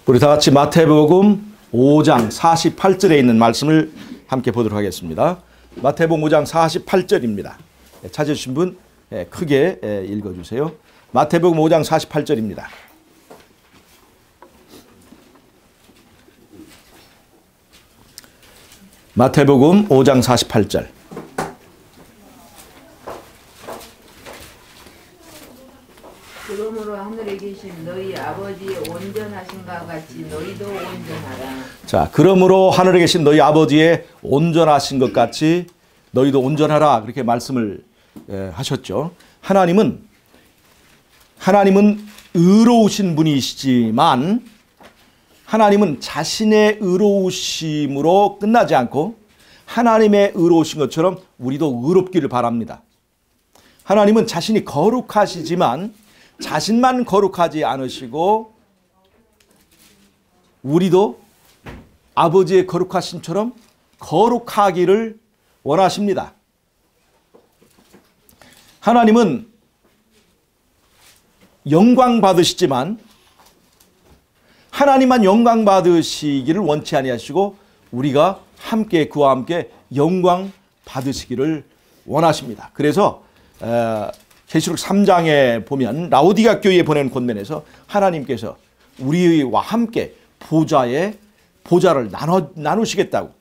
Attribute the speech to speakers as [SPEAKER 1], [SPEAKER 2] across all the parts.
[SPEAKER 1] 우리 다 같이 마태복음 5장 48절에 있는 말씀을 함께 보도록 하겠습니다. 마태복음 5장 48절입니다. 찾으신 분 크게 읽어주세요. 마태복음 5장 48절입니다. 마태복음 5장 48절.
[SPEAKER 2] 그러므로 하늘에 계신 너희 아버지의 온전하신가 같이 너희도 온전하라.
[SPEAKER 1] 자, 그러므로 하늘에 계신 너희 아버지의 온전하신 것 같이 너희도 온전하라. 그렇게 말씀을 하셨죠. 하나님은 의로우신 분이시지만 하나님은 자신의 의로우심으로 끝나지 않고 하나님의 의로우신 것처럼 우리도 의롭기를 바랍니다. 하나님은 자신이 거룩하시지만 자신만 거룩하지 않으시고 우리도 아버지의 거룩하심처럼 거룩하기를 원하십니다. 하나님은 영광 받으시지만 하나님만 영광 받으시기를 원치 아니하시고 우리가 함께 그와 함께 영광 받으시기를 원하십니다. 그래서 계시록 3장에 보면 라오디가 교회에 보낸 권면에서 하나님께서 우리와 함께 보좌를 나누시겠다고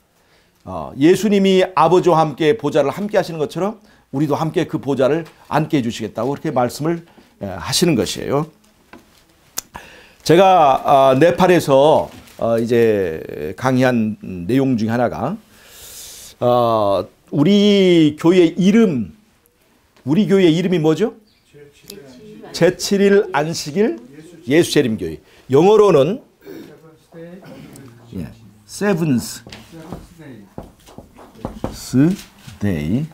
[SPEAKER 1] 예수님이 아버지와 함께 보좌를 함께 하시는 것처럼 우리도 함께 그 보좌를 앉게 해주시겠다고 그렇게 말씀을 하시는 것이에요. 제가 네팔에서 이제 강의한 내용 중에 하나가 우리 교회 이름이 뭐죠? 제7일 안식일 예수재림교회. 영어로는 Seventh Day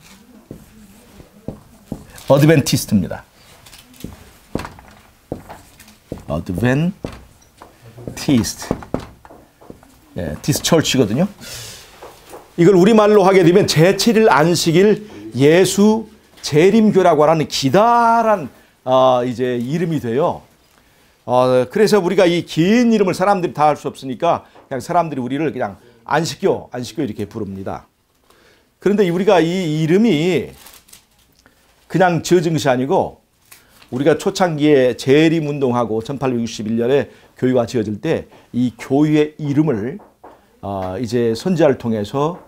[SPEAKER 1] 어드벤티스트입니다. 어드벤티스트. 디스 철치거든요. 이걸 우리말로 하게 되면 제7일 안식일 예수 재림교라고 하는 기다란 이제 이름이 돼요. 그래서 우리가 이 긴 이름을 사람들이 다 할 수 없으니까 그냥 사람들이 우리를 그냥 안식교 이렇게 부릅니다. 그런데 우리가 이 이름이 그냥 지어진 것이 아니고 우리가 초창기에 재림운동하고 1861년에 교회가 지어질 때 이 교회의 이름을 이제 선지자를 통해서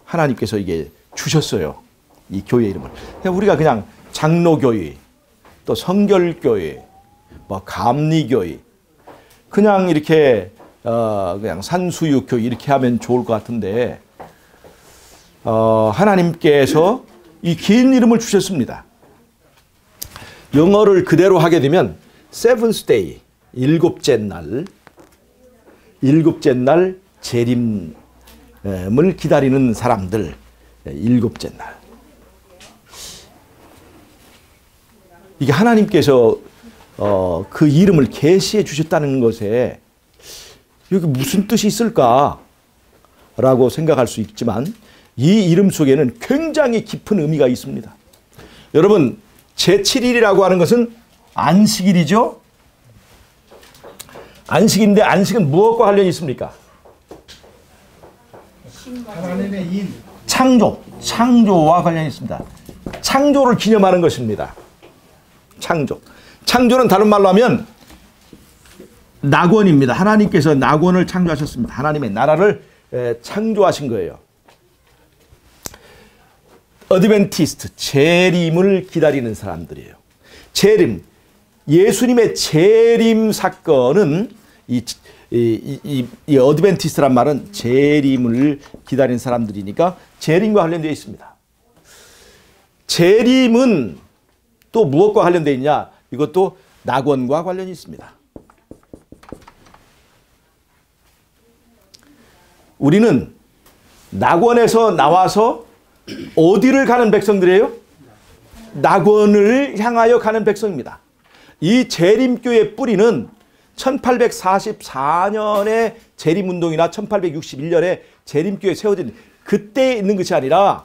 [SPEAKER 1] 하나님께서 이게 주셨어요. 이 교회 이름을. 우리가 그냥 장로교회, 또 성결교회, 뭐 감리교회, 그냥 이렇게 그냥 산수유교회 이렇게 하면 좋을 것 같은데 하나님께서 이 긴 이름을 주셨습니다. 영어를 그대로 하게 되면 Seventh Day, 일곱째 날 재림을 기다리는 사람들, 일곱째 날. 이게 하나님께서 그 이름을 계시해 주셨다는 것에 여기 무슨 뜻이 있을까라고 생각할 수 있지만 이 이름 속에는 굉장히 깊은 의미가 있습니다. 여러분, 제7일이라고 하는 것은 안식일이죠. 안식인데 안식은 무엇과 관련이 있습니까?
[SPEAKER 3] 하나님의 인.
[SPEAKER 1] 창조와 관련이 있습니다. 창조를 기념하는 것입니다. 창조는 다른 말로 하면 낙원입니다. 하나님께서 낙원을 창조하셨습니다. 하나님의 나라를 창조하신 거예요. 어드벤티스트, 재림을 기다리는 사람들이에요. 재림, 예수님의 재림 사건은 이 어드벤티스트란 말은 재림을 기다리는 사람들이니까 재림과 관련되어 있습니다. 재림은 또 무엇과 관련되어 있냐? 이것도 낙원과 관련이 있습니다. 우리는 낙원에서 나와서 어디를 가는 백성들이에요? 낙원을 향하여 가는 백성입니다. 이 재림교의 뿌리는 1844년에 재림운동이나 1861년에 재림교에 세워진 그때 있는 것이 아니라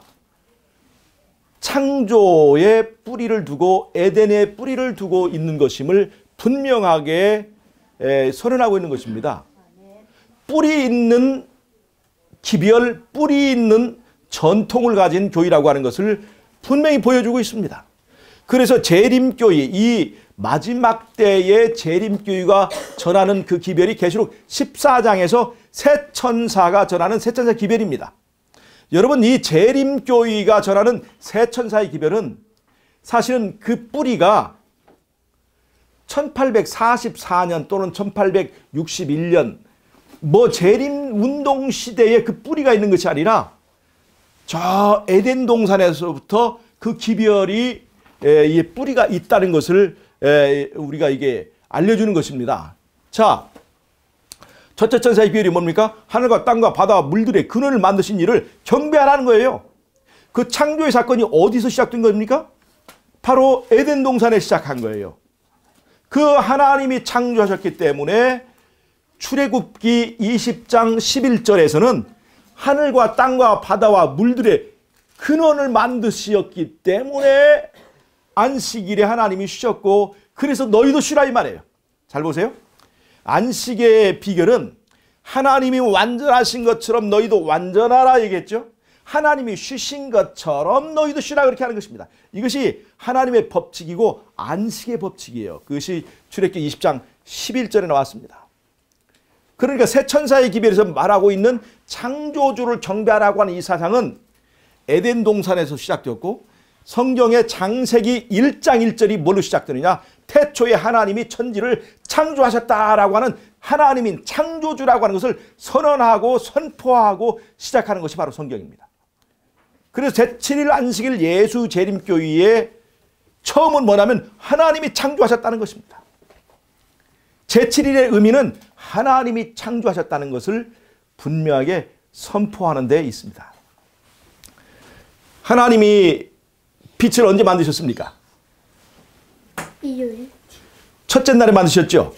[SPEAKER 1] 창조의 뿌리를 두고 에덴의 뿌리를 두고 있는 것임을 분명하게 선언하고 있는 것입니다. 뿌리 있는 기별, 뿌리 있는 전통을 가진 교회라고 하는 것을 분명히 보여주고 있습니다. 그래서 재림교회, 이 마지막 때의 재림교회가 전하는 그 기별이 계시록 14장에서 새 천사가 전하는 새 천사 기별입니다. 여러분, 이 재림교회가 전하는 새 천사의 기별은 사실은 그 뿌리가 1844년 또는 1861년 재림 운동 시대에 그 뿌리가 있는 것이 아니라 저 에덴 동산에서부터 그 기별이 이 뿌리가 있다는 것을 우리가 이게 알려주는 것입니다. 자, 첫째 천사의 기별이 뭡니까? 하늘과 땅과 바다와 물들의 근원을 만드신 이를 경배하라는 거예요. 그 창조의 사건이 어디서 시작된 겁니까? 바로 에덴 동산에 시작한 거예요. 그 하나님이 창조하셨기 때문에 출애굽기 20장 11절에서는 하늘과 땅과 바다와 물들의 근원을 만드셨기 때문에 안식일에 하나님이 쉬셨고, 그래서 너희도 쉬라 이 말이에요. 잘 보세요. 안식의 비결은 하나님이 완전하신 것처럼 너희도 완전하라 얘기했죠. 하나님이 쉬신 것처럼 너희도 쉬라 그렇게 하는 것입니다. 이것이 하나님의 법칙이고 안식의 법칙이에요. 그것이 출애굽기 20장 11절에 나왔습니다. 그러니까 새 천사의 기별에서 말하고 있는 창조주를 경배하라고 하는 이 사상은 에덴 동산에서 시작되었고, 성경의 창세기 1장 1절이 뭘로 시작되느냐? 태초에 하나님이 천지를 창조하셨다라고 하는 하나님인 창조주라고 하는 것을 선언하고 선포하고 시작하는 것이 바로 성경입니다. 그래서 제7일 안식일 예수 재림교회의 처음은 뭐냐면 하나님이 창조하셨다는 것입니다. 제7일의 의미는 하나님이 창조하셨다는 것을 분명하게 선포하는 데 있습니다. 하나님이 빛을 언제 만드셨습니까?
[SPEAKER 3] 일요일.
[SPEAKER 1] 첫째 날에 만드셨죠.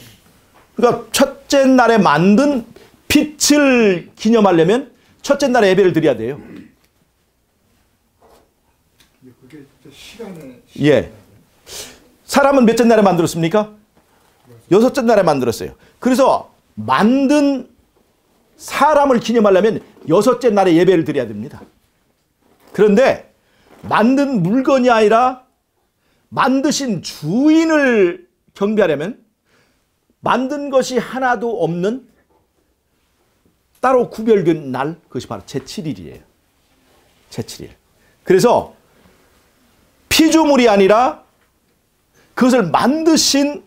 [SPEAKER 1] 그러니까 첫째 날에 만든 빛을 기념하려면 첫째 날에 예배를 드려야 돼요.
[SPEAKER 4] 그게 시간에
[SPEAKER 1] 예. 사람은 몇째 날에 만들었습니까? 여섯째 날에 만들었어요. 그래서 만든 사람을 기념하려면 여섯째 날에 예배를 드려야 됩니다. 그런데 만든 물건이 아니라 만드신 주인을 경배하려면 만든 것이 하나도 없는 따로 구별된 날, 그것이 바로 제7일이에요. 제7일. 그래서 피조물이 아니라 그것을 만드신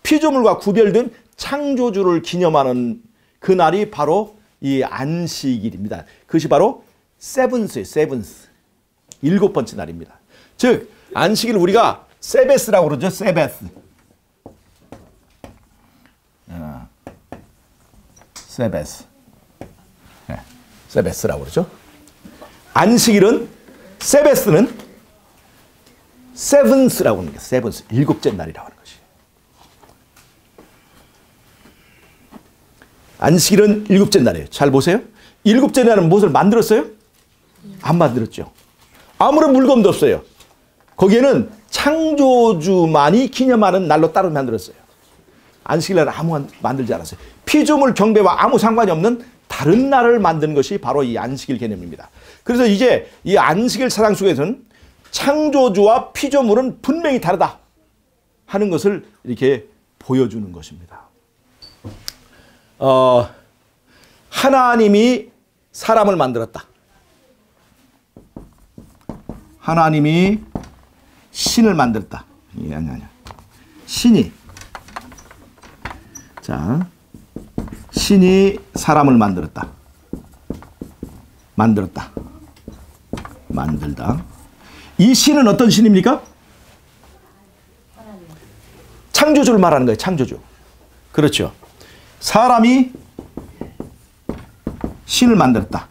[SPEAKER 1] 피조물과 구별된 창조주를 기념하는 그 날이 바로 이 안식일입니다. 그것이 바로 세븐스예요. 세븐스. 7번째 날입니다. 즉 안식일 우리가 세베스라고 그러죠. 세베스. 세베스. 네. 세베스라고 그러죠. 안식일은 세베스는 세븐스라고 하는 게 세븐스. 7째 날이라고 하는 것이. 안식일은 7째 날이에요. 잘 보세요. 7째 날은 무엇을 만들었어요? 안 만들었죠. 아무런 물건도 없어요. 거기에는 창조주만이 기념하는 날로 따로 만들었어요. 안식일날은 아무 만들지 않았어요. 피조물 경배와 아무 상관이 없는 다른 날을 만든 것이 바로 이 안식일 개념입니다. 그래서 이제 이 안식일 사상 속에서는 창조주와 피조물은 분명히 다르다 하는 것을 이렇게 보여주는 것입니다. 하나님이 사람을 만들었다. 하나님이 신을 만들었다. 아니야. 신이 사람을 만들었다. 만들다. 이 신은 어떤 신입니까? 창조주를 말하는 거예요. 창조주. 그렇죠. 사람이 신을 만들었다.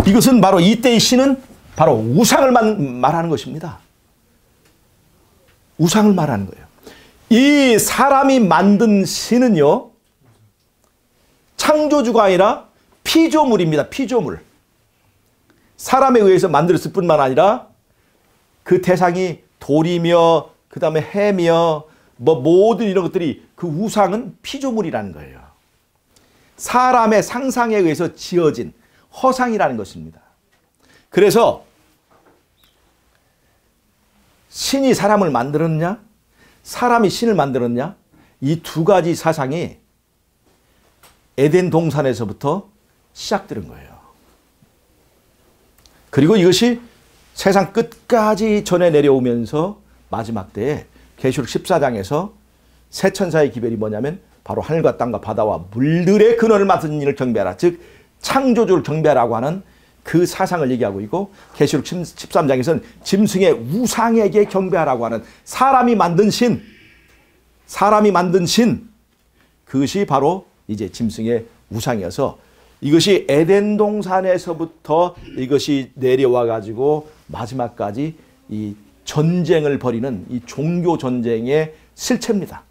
[SPEAKER 1] 이것은 바로 이때의 신은 바로 우상을 말하는 것입니다. 우상을 말하는 거예요. 이 사람이 만든 신은요, 창조주가 아니라 피조물입니다. 피조물. 사람에 의해서 만들었을 뿐만 아니라 그 대상이 돌이며 그 다음에 해며 뭐 모든 이런 것들이 그 우상은 피조물이라는 거예요. 사람의 상상에 의해서 지어진 허상이라는 것입니다. 그래서 신이 사람을 만들었냐? 사람이 신을 만들었냐? 이 두 가지 사상이 에덴 동산에서부터 시작되는 거예요. 그리고 이것이 세상 끝까지 전해 내려오면서 마지막 때에 계시록 14장에서 새 천사의 기별이 뭐냐면 바로 하늘과 땅과 바다와 물들의 근원을 맡은 이를 경배하라. 즉 창조주를 경배하라고 하는 그 사상을 얘기하고 있고, 계시록 13장에서는 짐승의 우상에게 경배하라고 하는 사람이 만든 신, 그것이 바로 이제 짐승의 우상이어서 이것이 에덴 동산에서부터 이것이 내려와 가지고 마지막까지 이 전쟁을 벌이는 이 종교 전쟁의 실체입니다.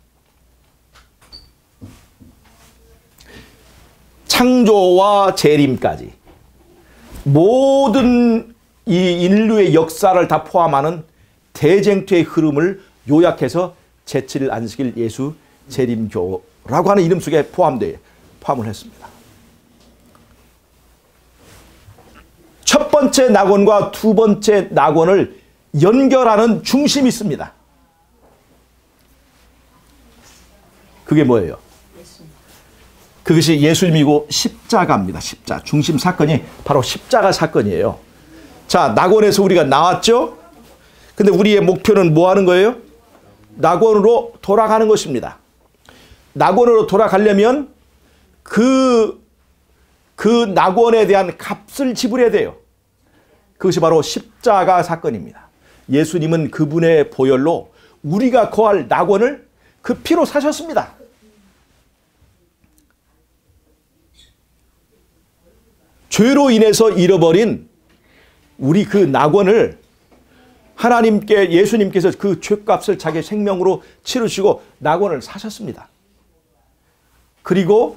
[SPEAKER 1] 창조와 재림까지 모든 이 인류의 역사를 다 포함하는 대쟁투의 흐름을 요약해서 제7일 안식일 예수 재림교라고 하는 이름 속에 포함을 했습니다. 첫 번째 낙원과 두 번째 낙원을 연결하는 중심이 있습니다. 그게 뭐예요? 그것이 예수님이고 십자가입니다. 십자가. 중심 사건이 바로 십자가 사건이에요. 자, 낙원에서 우리가 나왔죠? 근데 우리의 목표는 뭐 하는 거예요? 낙원으로 돌아가는 것입니다. 낙원으로 돌아가려면 그 낙원에 대한 값을 지불해야 돼요. 그것이 바로 십자가 사건입니다. 예수님은 그분의 보혈로 우리가 거할 낙원을 그 피로 사셨습니다. 죄로 인해서 잃어버린 우리 그 낙원을 하나님께, 예수님께서 그 죄값을 자기 생명으로 치르시고 낙원을 사셨습니다. 그리고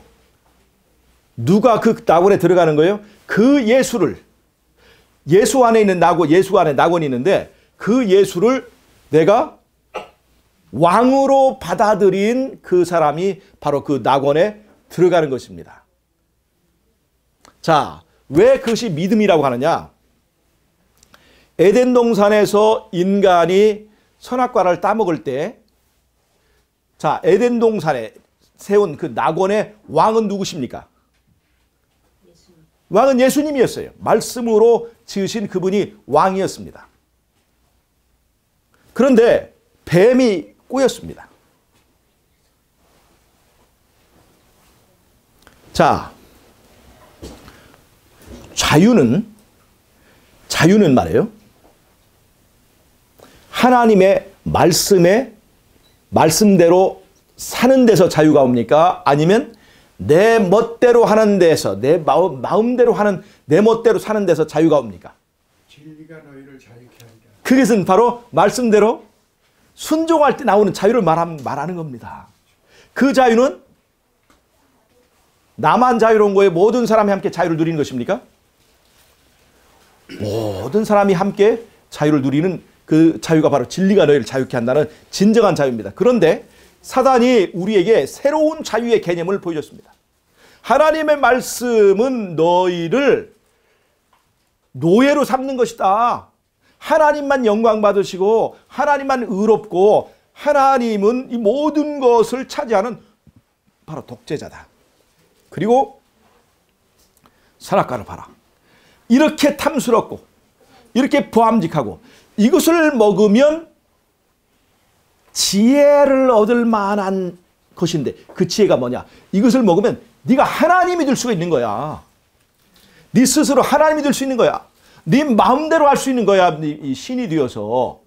[SPEAKER 1] 누가 그 낙원에 들어가는 거예요? 그 예수를, 예수 안에 있는 낙원, 예수 안에 낙원이 있는데 그 예수를 내가 왕으로 받아들인 그 사람이 바로 그 낙원에 들어가는 것입니다. 자, 왜 그것이 믿음이라고 하느냐? 에덴 동산에서 인간이 선악과를 따먹을 때, 자, 에덴 동산에 세운 그 낙원의 왕은 누구십니까? 왕은 예수님이었어요. 말씀으로 지으신 그분이 왕이었습니다. 그런데 뱀이 꼬였습니다. 자, 자유는 말이에요. 하나님의 말씀대로 사는 데서 자유가 옵니까? 아니면 내 멋대로 하는 데서, 내 마음대로 하는, 내 멋대로 사는 데서 자유가 옵니까?
[SPEAKER 4] 진리가 너희를 자유케 하리라.
[SPEAKER 1] 그것은 바로 말씀대로 순종할 때 나오는 자유를 말하는 겁니다. 그 자유는 나만 자유로운 거예요? 모든 사람이 함께 자유를 누리는 것입니까? 모든 사람이 함께 자유를 누리는 그 자유가 바로 진리가 너희를 자유케 한다는 진정한 자유입니다. 그런데 사단이 우리에게 새로운 자유의 개념을 보여줬습니다. 하나님의 말씀은 너희를 노예로 삼는 것이다. 하나님만 영광 받으시고 하나님만 의롭고 하나님은 이 모든 것을 차지하는 바로 독재자다. 그리고 선악과를 봐라. 이렇게 탐스럽고 이렇게 보암직하고 이것을 먹으면 지혜를 얻을 만한 것인데 그 지혜가 뭐냐? 이것을 먹으면 네가 하나님이 될 수가 있는 거야. 네 스스로 하나님이 될 수 있는 거야. 네 마음대로 할 수 있는 거야. 이 신이 되어서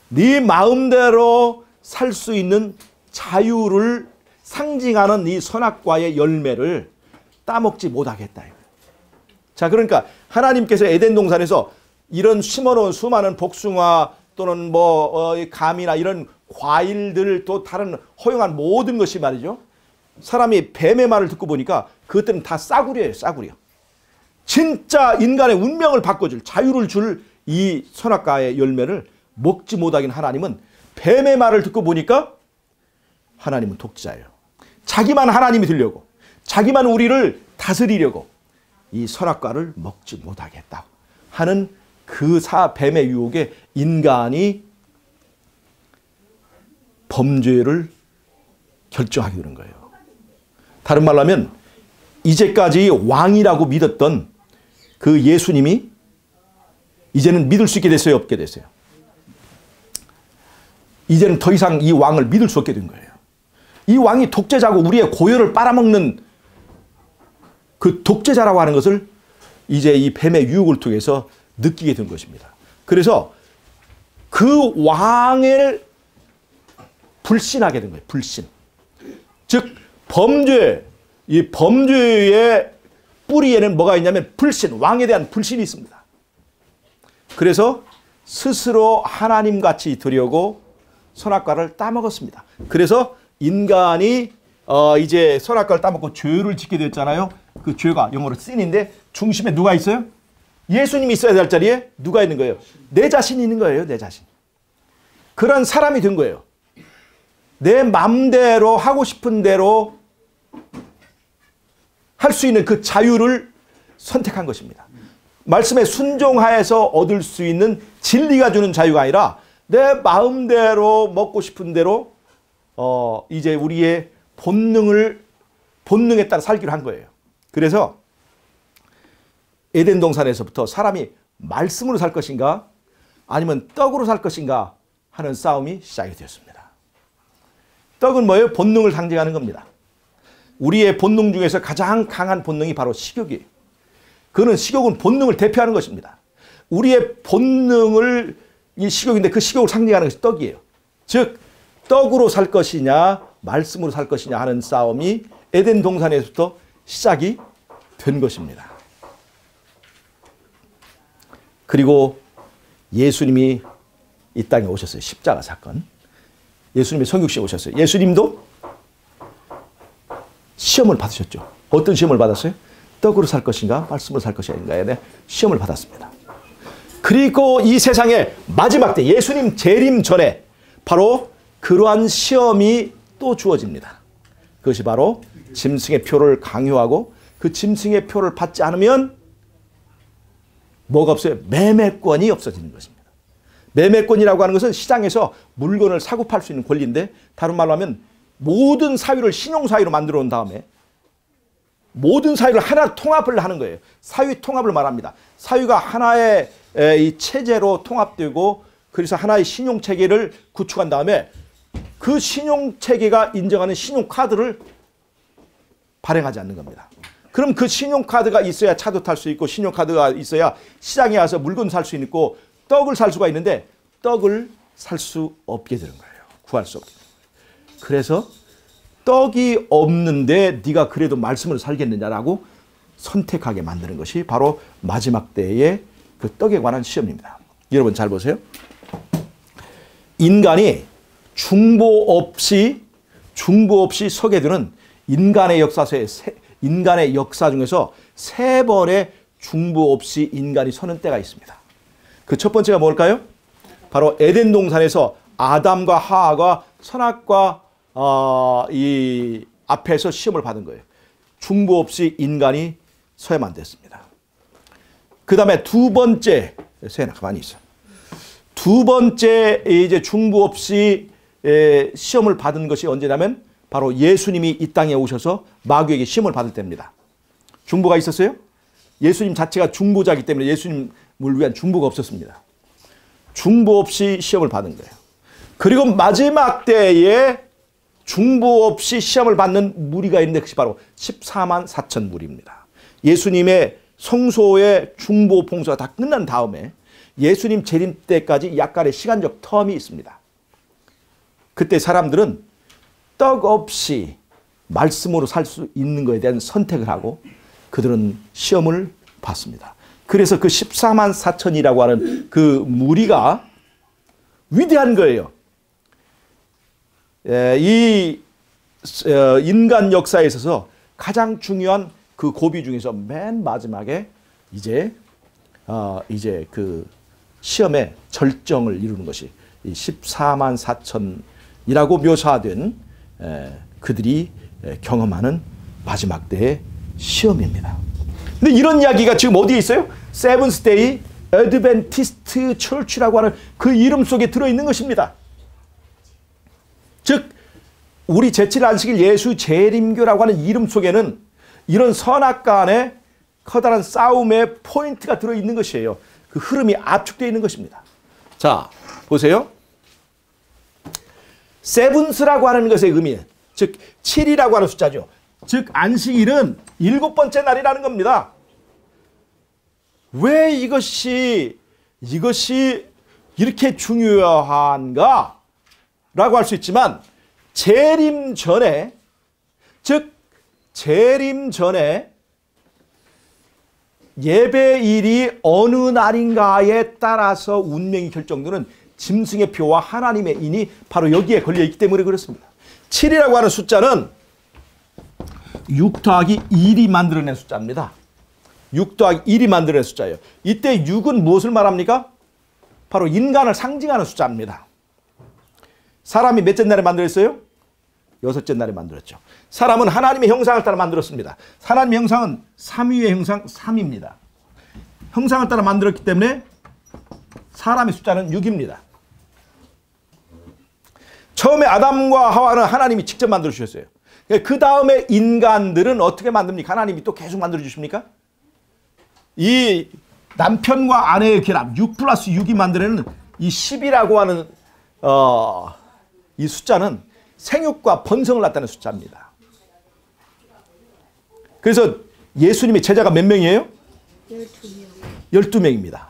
[SPEAKER 1] 네 마음대로 살 수 있는 자유를 상징하는 이 선악과의 열매를 따먹지 못하겠다. 자, 그러니까 하나님께서 에덴 동산에서 이런 심어놓은 수많은 복숭아 또는 감이나 이런 과일들 또 다른 허용한 모든 것이 말이죠. 사람이 뱀의 말을 듣고 보니까 그것들은 다 싸구려예요. 싸구려. 진짜 인간의 운명을 바꿔줄, 자유를 줄 이 선악과의 열매를 먹지 못하긴 하나님은 뱀의 말을 듣고 보니까 하나님은 독재자예요. 자기만 하나님이 되려고, 자기만 우리를 다스리려고 이 선악과를 먹지 못하게 했다고 하는 그 뱀의 유혹에 인간이 범죄를 결정하게 되는 거예요. 다른 말로 하면 이제까지 왕이라고 믿었던 그 예수님이 이제는 믿을 수 있게 됐어요, 없게 됐어요? 이제는 더 이상 이 왕을 믿을 수 없게 된 거예요. 이 왕이 독재자고 우리의 고열을 빨아먹는 그 독재자라고 하는 것을 이제 이 뱀의 유혹을 통해서 느끼게 된 것입니다. 그래서 그 왕을 불신하게 된 거예요. 불신. 즉 범죄, 이 범죄의 뿌리에는 뭐가 있냐면 불신, 왕에 대한 불신이 있습니다. 그래서 스스로 하나님같이 되려고 선악과를 따먹었습니다. 그래서 인간이 이제 선악과를 따먹고 죄를 짓게 됐잖아요. 그 죄가 영어로 sin인데 중심에 누가 있어요? 예수님이 있어야 될 자리에 누가 있는 거예요? 내 자신이 있는 거예요. 내 자신. 그런 사람이 된 거예요. 내 맘대로 하고 싶은 대로 할 수 있는 그 자유를 선택한 것입니다. 말씀에 순종하여서 얻을 수 있는 진리가 주는 자유가 아니라 내 마음대로 먹고 싶은 대로 이제 우리의 본능에 따라 살기로 한 거예요. 그래서 에덴 동산에서부터 사람이 말씀으로 살 것인가 아니면 떡으로 살 것인가 하는 싸움이 시작이 되었습니다. 떡은 뭐예요? 본능을 상징하는 겁니다. 우리의 본능 중에서 가장 강한 본능이 바로 식욕이에요. 식욕은 본능을 대표하는 것입니다. 우리의 본능을 이 식욕인데 그 식욕을 상징하는 것이 떡이에요. 즉 떡으로 살 것이냐 말씀으로 살 것이냐 하는 싸움이 에덴 동산에서부터 시작이 된 것입니다. 그리고 예수님이 이 땅에 오셨어요. 십자가 사건. 예수님이 성육신에 오셨어요. 예수님도 시험을 받으셨죠. 어떤 시험을 받았어요? 떡으로 살 것인가 말씀으로 살 것인가에 시험을 받았습니다. 그리고 이 세상의 마지막 때 예수님 재림 전에 바로 그러한 시험이 또 주어집니다. 그것이 바로 짐승의 표를 강요하고 그 짐승의 표를 받지 않으면 뭐가 없어요? 매매권이 없어지는 것입니다. 매매권이라고 하는 것은 시장에서 물건을 사고 팔 수 있는 권리인데 다른 말로 하면 모든 사유를 신용사유로 만들어 놓은 다음에 모든 사유를 하나 통합을 하는 거예요. 사유 통합을 말합니다. 사유가 하나의 이 체제로 통합되고 그래서 하나의 신용체계를 구축한 다음에 그 신용체계가 인정하는 신용카드를 발행하지 않는 겁니다. 그럼 그 신용카드가 있어야 차도 탈 수 있고 신용카드가 있어야 시장에 와서 물건 살 수 있고 떡을 살 수가 있는데 떡을 살 수 없게 되는 거예요. 구할 수 없게 되는 거예요. 그래서 떡이 없는데 네가 그래도 말씀으로 살겠느냐라고 선택하게 만드는 것이 바로 마지막 때의 그 떡에 관한 시험입니다. 여러분 잘 보세요. 인간이 중보 없이 서게 되는 인간의 역사 중에서 3번의 중보 없이 인간이 서는 때가 있습니다. 그 첫 번째가 뭘까요? 바로 에덴 동산에서 아담과 하와가 선악과 이 앞에서 시험을 받은 거예요. 중보 없이 인간이 서야만 됐습니다. 그 다음에 두 번째, 세나 가만히 있어. 두 번째 이제 중보 없이 시험을 받은 것이 언제냐면 바로 예수님이 이 땅에 오셔서 마귀에게 시험을 받을 때입니다. 중보가 있었어요? 예수님 자체가 중보자이기 때문에 예수님을 위한 중보가 없었습니다. 중보 없이 시험을 받은 거예요. 그리고 마지막 때에 중보 없이 시험을 받는 무리가 있는데 그것이 바로 14만 4천 무리입니다. 예수님의 성소의 중보 봉사가 다 끝난 다음에 예수님 재림 때까지 약간의 시간적 텀이 있습니다. 그때 사람들은 떡 없이 말씀으로 살 수 있는 것에 대한 선택을 하고 그들은 시험을 받습니다. 그래서 그 14만 4천이라고 하는 그 무리가 위대한 거예요. 이 인간 역사에 있어서 가장 중요한 그 고비 중에서 맨 마지막에 이제 그 시험의 절정을 이루는 것이 이 14만 4천이라고 묘사된 그들이 경험하는 마지막 때의 시험입니다. 근데 이런 이야기가 지금 어디에 있어요? 세븐스데이 애드벤티스트 처치라고 하는 그 이름 속에 들어있는 것입니다. 즉 우리 제7일 안식일 예수 재림교라고 하는 이름 속에는 이런 선악과 안에 커다란 싸움의 포인트가 들어있는 것이에요. 그 흐름이 압축되어 있는 것입니다. 자, 보세요. 세븐스라고 하는 것의 의미, 즉 7이라고 하는 숫자죠. 즉 안식일은 7번째 날이라는 겁니다. 왜 이것이 이렇게 중요한가? 라고 할 수 있지만 재림 전에, 즉 재림 전에 예배일이 어느 날인가에 따라서 운명이 결정되는 짐승의 표와 하나님의 인이 바로 여기에 걸려있기 때문에 그렇습니다. 7이라고 하는 숫자는 6 더하기 1이 만들어낸 숫자입니다. 6 더하기 1이 만들어낸 숫자예요. 이때 6은 무엇을 말합니까? 바로 인간을 상징하는 숫자입니다. 사람이 몇째 날에 만들었어요? 6째 날에 만들었죠. 사람은 하나님의 형상을 따라 만들었습니다. 하나님의 형상은 3위의 형상 3입니다. 형상을 따라 만들었기 때문에 사람의 숫자는 6입니다. 처음에 아담과 하와는 하나님이 직접 만들어 주셨어요. 그 다음에 인간들은 어떻게 만듭니까? 하나님이 또 계속 만들어 주십니까? 이 남편과 아내의 결합 6 플러스 6이 만들어내는 이 10이라고 하는 이 숫자는 생육과 번성을 나타내는 숫자입니다. 그래서 예수님의 제자가 몇 명이에요? 12명입니다.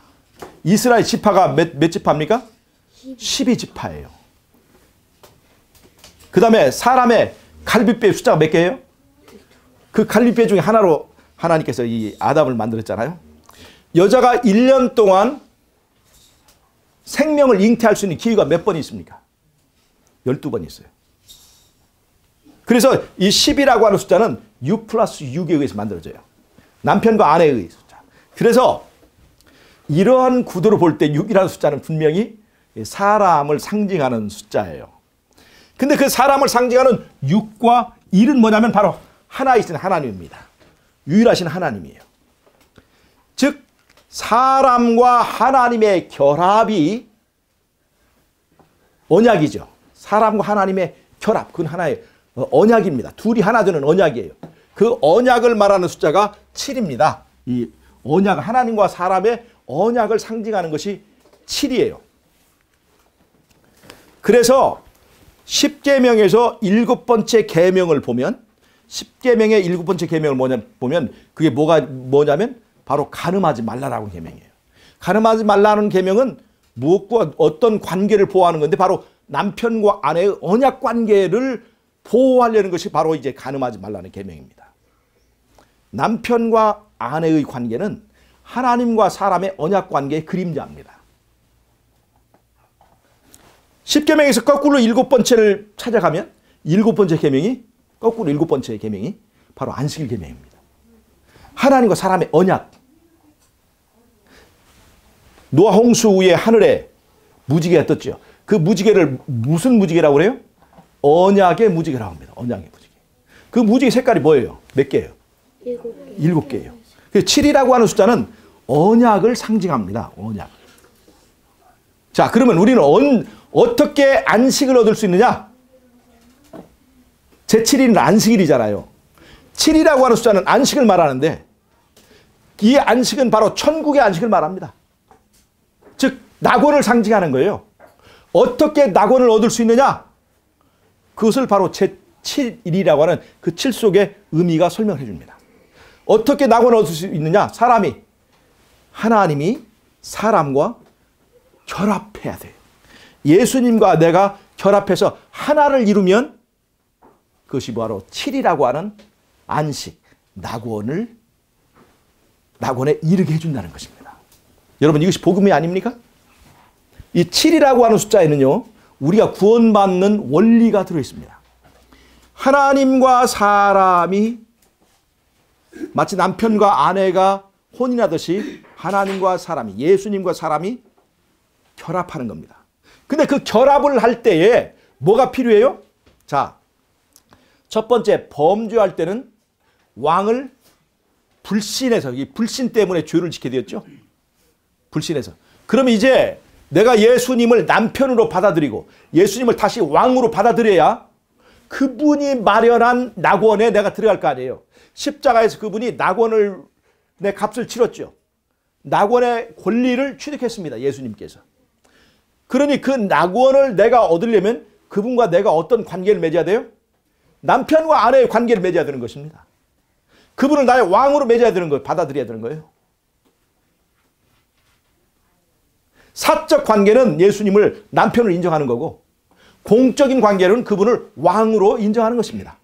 [SPEAKER 1] 이스라엘 지파가 몇 지파입니까? 12지파예요. 그 다음에 사람의 갈빗배의 숫자가 몇 개예요? 그 갈빗배 중에 하나로 하나님께서 이 아담을 만들었잖아요. 여자가 1년 동안 생명을 잉태할 수 있는 기회가 몇 번 있습니까? 12번 있어요. 그래서 이 10이라고 하는 숫자는 6 플러스 6에 의해서 만들어져요. 남편과 아내에 의해서. 그래서 이러한 구도로 볼 때 6이라는 숫자는 분명히 사람을 상징하는 숫자예요. 근데 그 사람을 상징하는 6과 1은 뭐냐면 바로 하나이신 하나님입니다. 유일하신 하나님이에요. 즉 사람과 하나님의 결합이 언약이죠. 사람과 하나님의 결합, 그건 하나의 언약입니다. 둘이 하나 되는 언약이에요. 그 언약을 말하는 숫자가 7입니다. 이 언약, 하나님과 사람의 언약을 상징하는 것이 7이에요. 그래서 10계명에서 7번째 계명을 보면 10계명의 7번째 계명을 보면 그게 뭐냐면 바로 간음하지 말라라고 하는 계명이에요. 간음하지 말라는 계명은 무엇과 어떤 관계를 보호하는 건데 바로 남편과 아내의 언약 관계를 보호하려는 것이 바로 이제 간음하지 말라는 계명입니다. 남편과 아내의 관계는 하나님과 사람의 언약 관계의 그림자입니다. 10계명에서 거꾸로 7번째를 찾아가면 7번째 계명이 거꾸로 7번째 계명이 바로 안식일 계명입니다. 하나님과 사람의 언약. 노아 홍수 후에 하늘에 무지개가 떴죠. 그 무지개를 무슨 무지개라고 그래요? 언약의 무지개라고 합니다. 언약의 무지개. 그 무지개 색깔이 뭐예요? 몇 개예요? 7개예요. 7이라고 하는 숫자는 언약을 상징합니다. 언약. 자, 그러면 우리는 어떻게 안식을 얻을 수 있느냐? 제7일은 안식일이잖아요. 7이라고 하는 숫자는 안식을 말하는데 이 안식은 바로 천국의 안식을 말합니다. 즉 낙원을 상징하는 거예요. 어떻게 낙원을 얻을 수 있느냐? 그것을 바로 제7일이라고 하는 그 7 속의 의미가 설명해 줍니다. 어떻게 낙원을 얻을 수 있느냐? 하나님이 사람과 결합해야 돼요. 예수님과 내가 결합해서 하나를 이루면 그것이 바로 7이라고 하는 안식, 낙원에 이르게 해준다는 것입니다. 여러분 이것이 복음이 아닙니까? 이 7이라고 하는 숫자에는요, 우리가 구원받는 원리가 들어있습니다. 하나님과 사람이 마치 남편과 아내가 혼인하듯이 하나님과 사람이, 예수님과 사람이 결합하는 겁니다. 근데 그 결합을 할 때에 뭐가 필요해요? 자, 첫 번째, 범죄할 때는 왕을 불신해서, 이 불신 때문에 죄를 짓게 되었죠. 불신해서. 그러면 이제 내가 예수님을 남편으로 받아들이고 예수님을 다시 왕으로 받아들여야 그분이 마련한 낙원에 내가 들어갈 거 아니에요. 십자가에서 그분이 낙원을 내 값을 치렀죠. 낙원의 권리를 취득했습니다. 예수님께서. 그러니 그 낙원을 내가 얻으려면 그분과 내가 어떤 관계를 맺어야 돼요? 남편과 아내의 관계를 맺어야 되는 것입니다. 그분을 나의 왕으로 맺어야 되는 거예요. 받아들여야 되는 거예요. 사적 관계는 예수님을 남편으로 인정하는 거고 공적인 관계는 그분을 왕으로 인정하는 것입니다.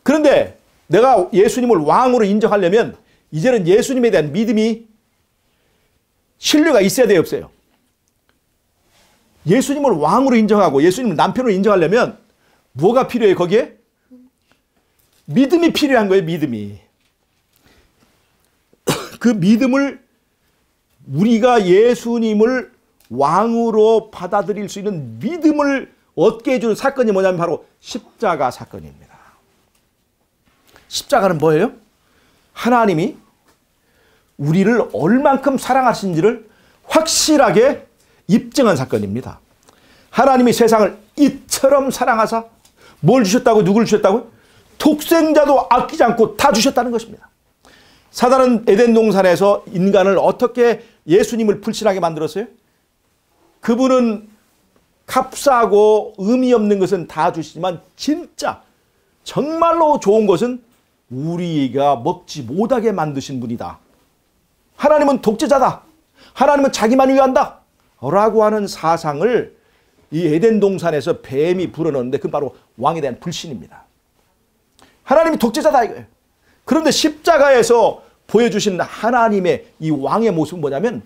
[SPEAKER 1] 그런데 내가 예수님을 왕으로 인정하려면 이제는 예수님에 대한 믿음이 신뢰가 있어야 돼요, 없어요? 예수님을 왕으로 인정하고 예수님을 남편으로 인정하려면 뭐가 필요해요, 거기에? 믿음이 필요한 거예요, 믿음이. 그 믿음을 우리가 예수님을 왕으로 받아들일 수 있는 믿음을 얻게 해주는 사건이 뭐냐면 바로 십자가 사건입니다. 십자가는 뭐예요? 하나님이 우리를 얼만큼 사랑하신지를 확실하게 입증한 사건입니다. 하나님이 세상을 이처럼 사랑하사 뭘 주셨다고? 누구를 주셨다고? 독생자도 아끼지 않고 다 주셨다는 것입니다. 사단은 에덴 동산에서 인간을 어떻게 예수님을 불신하게 만들었어요? 그분은 값싸고 의미 없는 것은 다 주시지만 진짜 정말로 좋은 것은 우리가 먹지 못하게 만드신 분이다. 하나님은 독재자다. 하나님은 자기만 위한다. 라고 하는 사상을 이 에덴 동산에서 뱀이 불어넣었는데 그건 바로 왕에 대한 불신입니다. 하나님이 독재자다 이거예요. 그런데 십자가에서 보여주신 하나님의 이 왕의 모습은 뭐냐면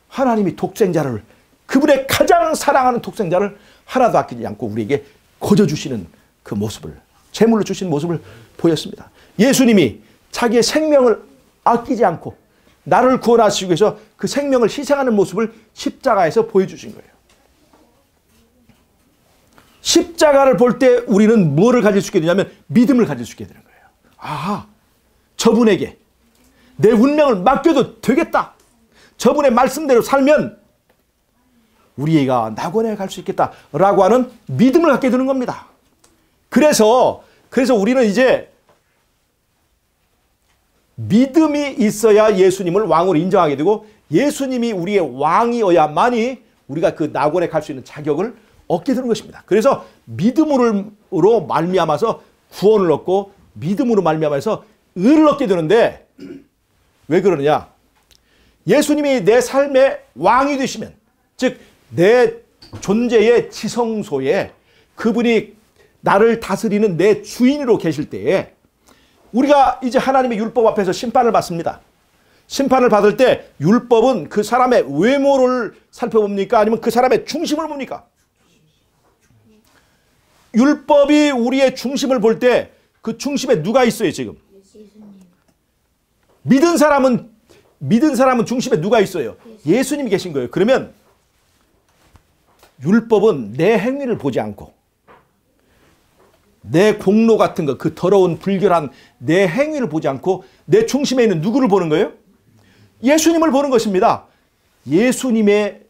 [SPEAKER 1] 하나님이 독생자를 그분의 가장 사랑하는 독생자를 하나도 아끼지 않고 우리에게 거저주시는 그 모습을 제물로 주신 모습을 보였습니다. 예수님이 자기의 생명을 아끼지 않고 나를 구원하시기 위해서 그 생명을 희생하는 모습을 십자가에서 보여주신 거예요. 십자가를 볼 때 우리는 뭐를 가질 수 있게 되냐면 믿음을 가질 수 있게 되는 거예요. 아, 저분에게 내 운명을 맡겨도 되겠다. 저분의 말씀대로 살면 우리가 낙원에 갈 수 있겠다라고 하는 믿음을 갖게 되는 겁니다. 그래서 우리는 이제 믿음이 있어야 예수님을 왕으로 인정하게 되고 예수님이 우리의 왕이어야만이 우리가 그 낙원에 갈 수 있는 자격을 얻게 되는 것입니다. 그래서 믿음으로 말미암아서 구원을 얻고 믿음으로 말미암아서 의를 얻게 되는데 왜 그러느냐? 예수님이 내 삶의 왕이 되시면 즉 내 존재의 지성소에 그분이 나를 다스리는 내 주인으로 계실 때에 우리가 이제 하나님의 율법 앞에서 심판을 받습니다. 심판을 받을 때 율법은 그 사람의 외모를 살펴봅니까? 아니면 그 사람의 중심을 봅니까? 율법이 우리의 중심을 볼 때 그 중심에 누가 있어요 지금? 믿은 사람은 중심에 누가 있어요? 예수님이 계신 거예요. 그러면 율법은 내 행위를 보지 않고 내 공로 같은 거, 그 더러운 불결한 내 행위를 보지 않고 내 중심에 있는 누구를 보는 거예요? 예수님을 보는 것입니다. 예수님의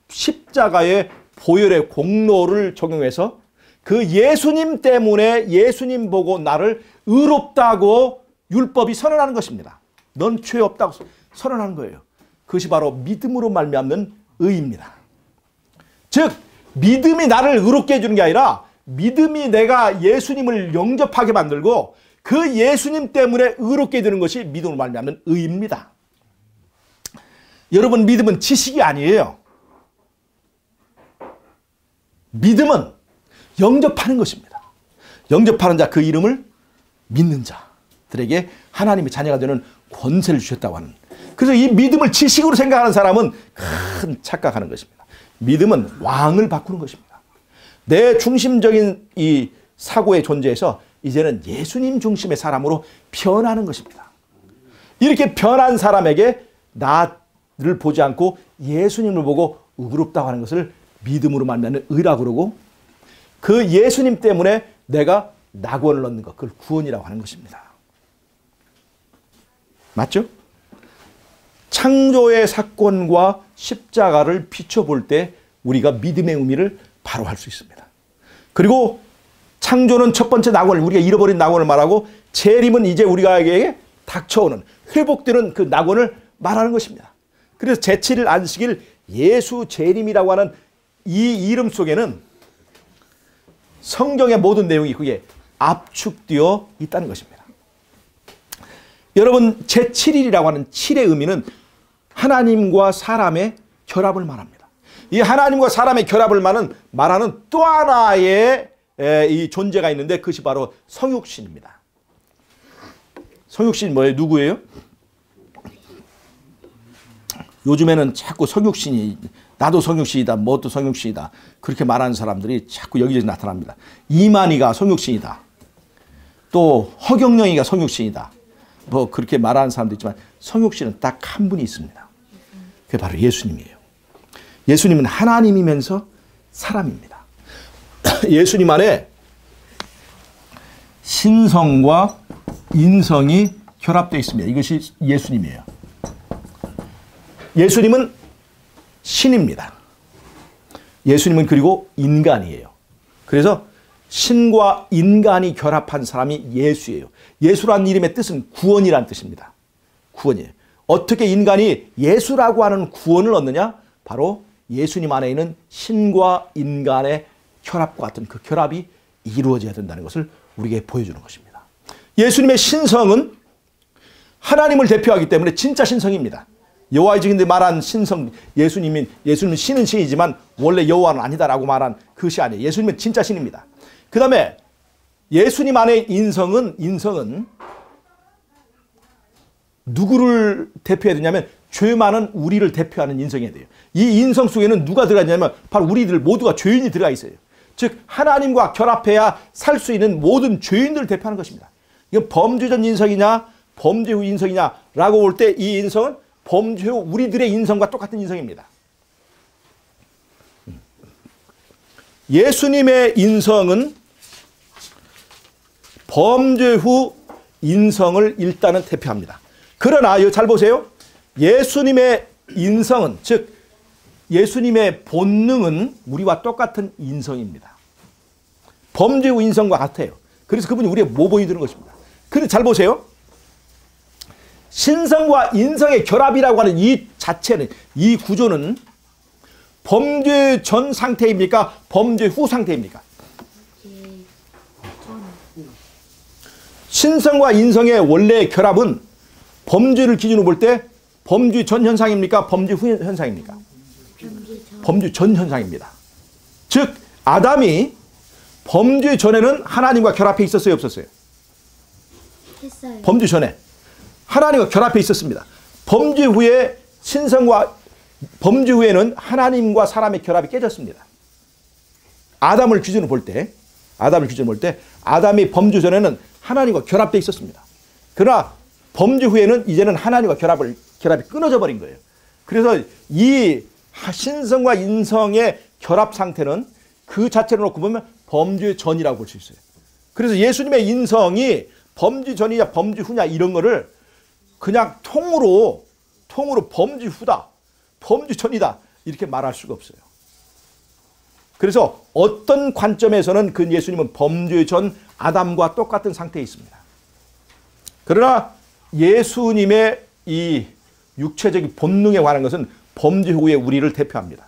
[SPEAKER 1] 십자가의 보혈의 공로를 적용해서 그 예수님 때문에 예수님 보고 나를 의롭다고 율법이 선언하는 것입니다. 넌 죄 없다고 선언하는 거예요. 그것이 바로 믿음으로 말미암는 의입니다. 즉 믿음이 나를 의롭게 해주는 게 아니라 믿음이 내가 예수님을 영접하게 만들고 그 예수님 때문에 의롭게 되는 것이 믿음으로 말미암는 의입니다. 여러분, 믿음은 지식이 아니에요. 믿음은 영접하는 것입니다. 영접하는 자, 그 이름을 믿는 자들에게 하나님의 자녀가 되는 권세를 주셨다고 하는. 그래서 이 믿음을 지식으로 생각하는 사람은 큰 착각하는 것입니다. 믿음은 왕을 바꾸는 것입니다. 내 중심적인 이 사고의 존재에서 이제는 예수님 중심의 사람으로 변하는 것입니다. 이렇게 변한 사람에게 나를 보지 않고 예수님을 보고 의롭다고 하는 것을 믿음으로 말미암는 의라고 그러고, 그 예수님 때문에 내가 낙원을 얻는 것, 그걸 구원이라고 하는 것입니다. 맞죠? 창조의 사건과 십자가를 비춰볼 때 우리가 믿음의 의미를 바로 할 수 있습니다. 그리고 창조는 첫 번째 낙원을, 우리가 잃어버린 낙원을 말하고, 재림은 이제 우리에게 닥쳐오는, 회복되는 그 낙원을 말하는 것입니다. 그래서 제7일 안식일 예수 재림이라고 하는 이 이름 속에는 성경의 모든 내용이 그게 압축되어 있다는 것입니다. 여러분, 제7일이라고 하는 7의 의미는 하나님과 사람의 결합을 말합니다. 이 하나님과 사람의 결합을 말하는 또 하나의 이 존재가 있는데, 그것이 바로 성육신입니다. 성육신 뭐예요? 누구예요? 요즘에는 자꾸 성육신이, 나도 성육신이다, 뭣도 성육신이다, 그렇게 말하는 사람들이 자꾸 여기저기 나타납니다. 이만희가 성육신이다, 또 허경영이가 성육신이다, 뭐 그렇게 말하는 사람도 있지만, 성육신은 딱 한 분이 있습니다. 그게 바로 예수님이에요. 예수님은 하나님이면서 사람입니다. 예수님 안에 신성과 인성이 결합되어 있습니다. 이것이 예수님이에요. 예수님은 신입니다. 예수님은 그리고 인간이에요. 그래서 신과 인간이 결합한 사람이 예수예요. 예수라는 이름의 뜻은 구원이라는 뜻입니다. 구원이에요. 어떻게 인간이 예수라고 하는 구원을 얻느냐? 바로 예수님 안에 있는 신과 인간의 결합과 같은 그 결합이 이루어져야 된다는 것을 우리에게 보여주는 것입니다. 예수님의 신성은 하나님을 대표하기 때문에 진짜 신성입니다. 여호와의 증인들이 말한 신성, 예수님은 신은 신이지만 원래 여호와는 아니다라고 말한 그것이 아니에요. 예수님은 진짜 신입니다. 그 다음에 예수님 안에 인성은 누구를 대표해야 되냐면, 죄 많은 우리를 대표하는 인성이 돼요. 이 인성 속에는 누가 들어가 있냐면 바로 우리들 모두가 죄인이 들어가 있어요. 즉 하나님과 결합해야 살 수 있는 모든 죄인들을 대표하는 것입니다. 이건 범죄 전 인성이냐 범죄 후 인성이냐라고 볼 때, 이 인성은 범죄 후 우리들의 인성과 똑같은 인성입니다. 예수님의 인성은 범죄 후 인성을 일단은 대표합니다. 그러나 이거 잘 보세요. 예수님의 인성은, 즉 예수님의 본능은 우리와 똑같은 인성입니다. 범죄 후 인성과 같아요. 그래서 그분이 우리에게 뭐 보여주는 것입니다. 그런데 잘 보세요. 신성과 인성의 결합이라고 하는 이 자체는, 이 구조는 범죄 전 상태입니까? 범죄 후 상태입니까? 신성과 인성의 원래의 결합은 범죄를 기준으로 볼 때 범죄 전 현상입니까? 범죄 후 현상입니까? 범죄 전 현상입니다. 즉 아담이 범죄 전에는 하나님과 결합해 있었어요, 없었어요?
[SPEAKER 3] 했어요.
[SPEAKER 1] 범죄 전에 하나님과 결합해 있었습니다. 범죄 후에는 하나님과 사람의 결합이 깨졌습니다. 아담을 기준으로 볼 때, 아담이 범죄 전에는 하나님과 결합돼 있었습니다. 그러나 범죄 후에는 이제는 하나님과 결합이 끊어져 버린 거예요. 그래서 이 신성과 인성의 결합 상태는 그 자체로 놓고 보면 범죄 전이라고 볼 수 있어요. 그래서 예수님의 인성이 범죄 전이냐 범죄 후냐 이런 거를 그냥 통으로 범죄 후다, 범죄 전이다 이렇게 말할 수가 없어요. 그래서 어떤 관점에서는 그 예수님은 범죄 전 아담과 똑같은 상태에 있습니다. 그러나 예수님의 이 육체적인 본능에 관한 것은 범죄 후에 우리를 대표합니다.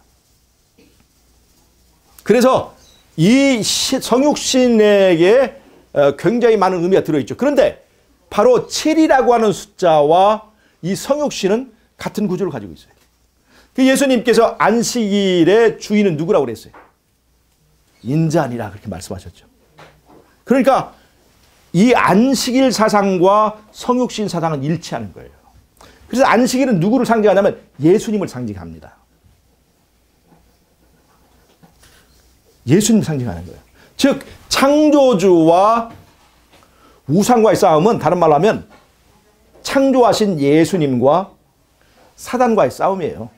[SPEAKER 1] 그래서 이 성육신에게 굉장히 많은 의미가 들어있죠. 그런데 바로 7이라고 하는 숫자와 이 성육신은 같은 구조를 가지고 있어요. 예수님께서 안식일의 주인은 누구라고 그랬어요? 인자니라 그렇게 말씀하셨죠. 그러니까 이 안식일 사상과 성육신 사상은 일치하는 거예요. 그래서 안식일은 누구를 상징하냐면 예수님을 상징합니다. 예수님 상징하는 거예요. 즉 창조주와 우상과의 싸움은 다른 말로 하면 창조하신 예수님과 사단과의 싸움이에요.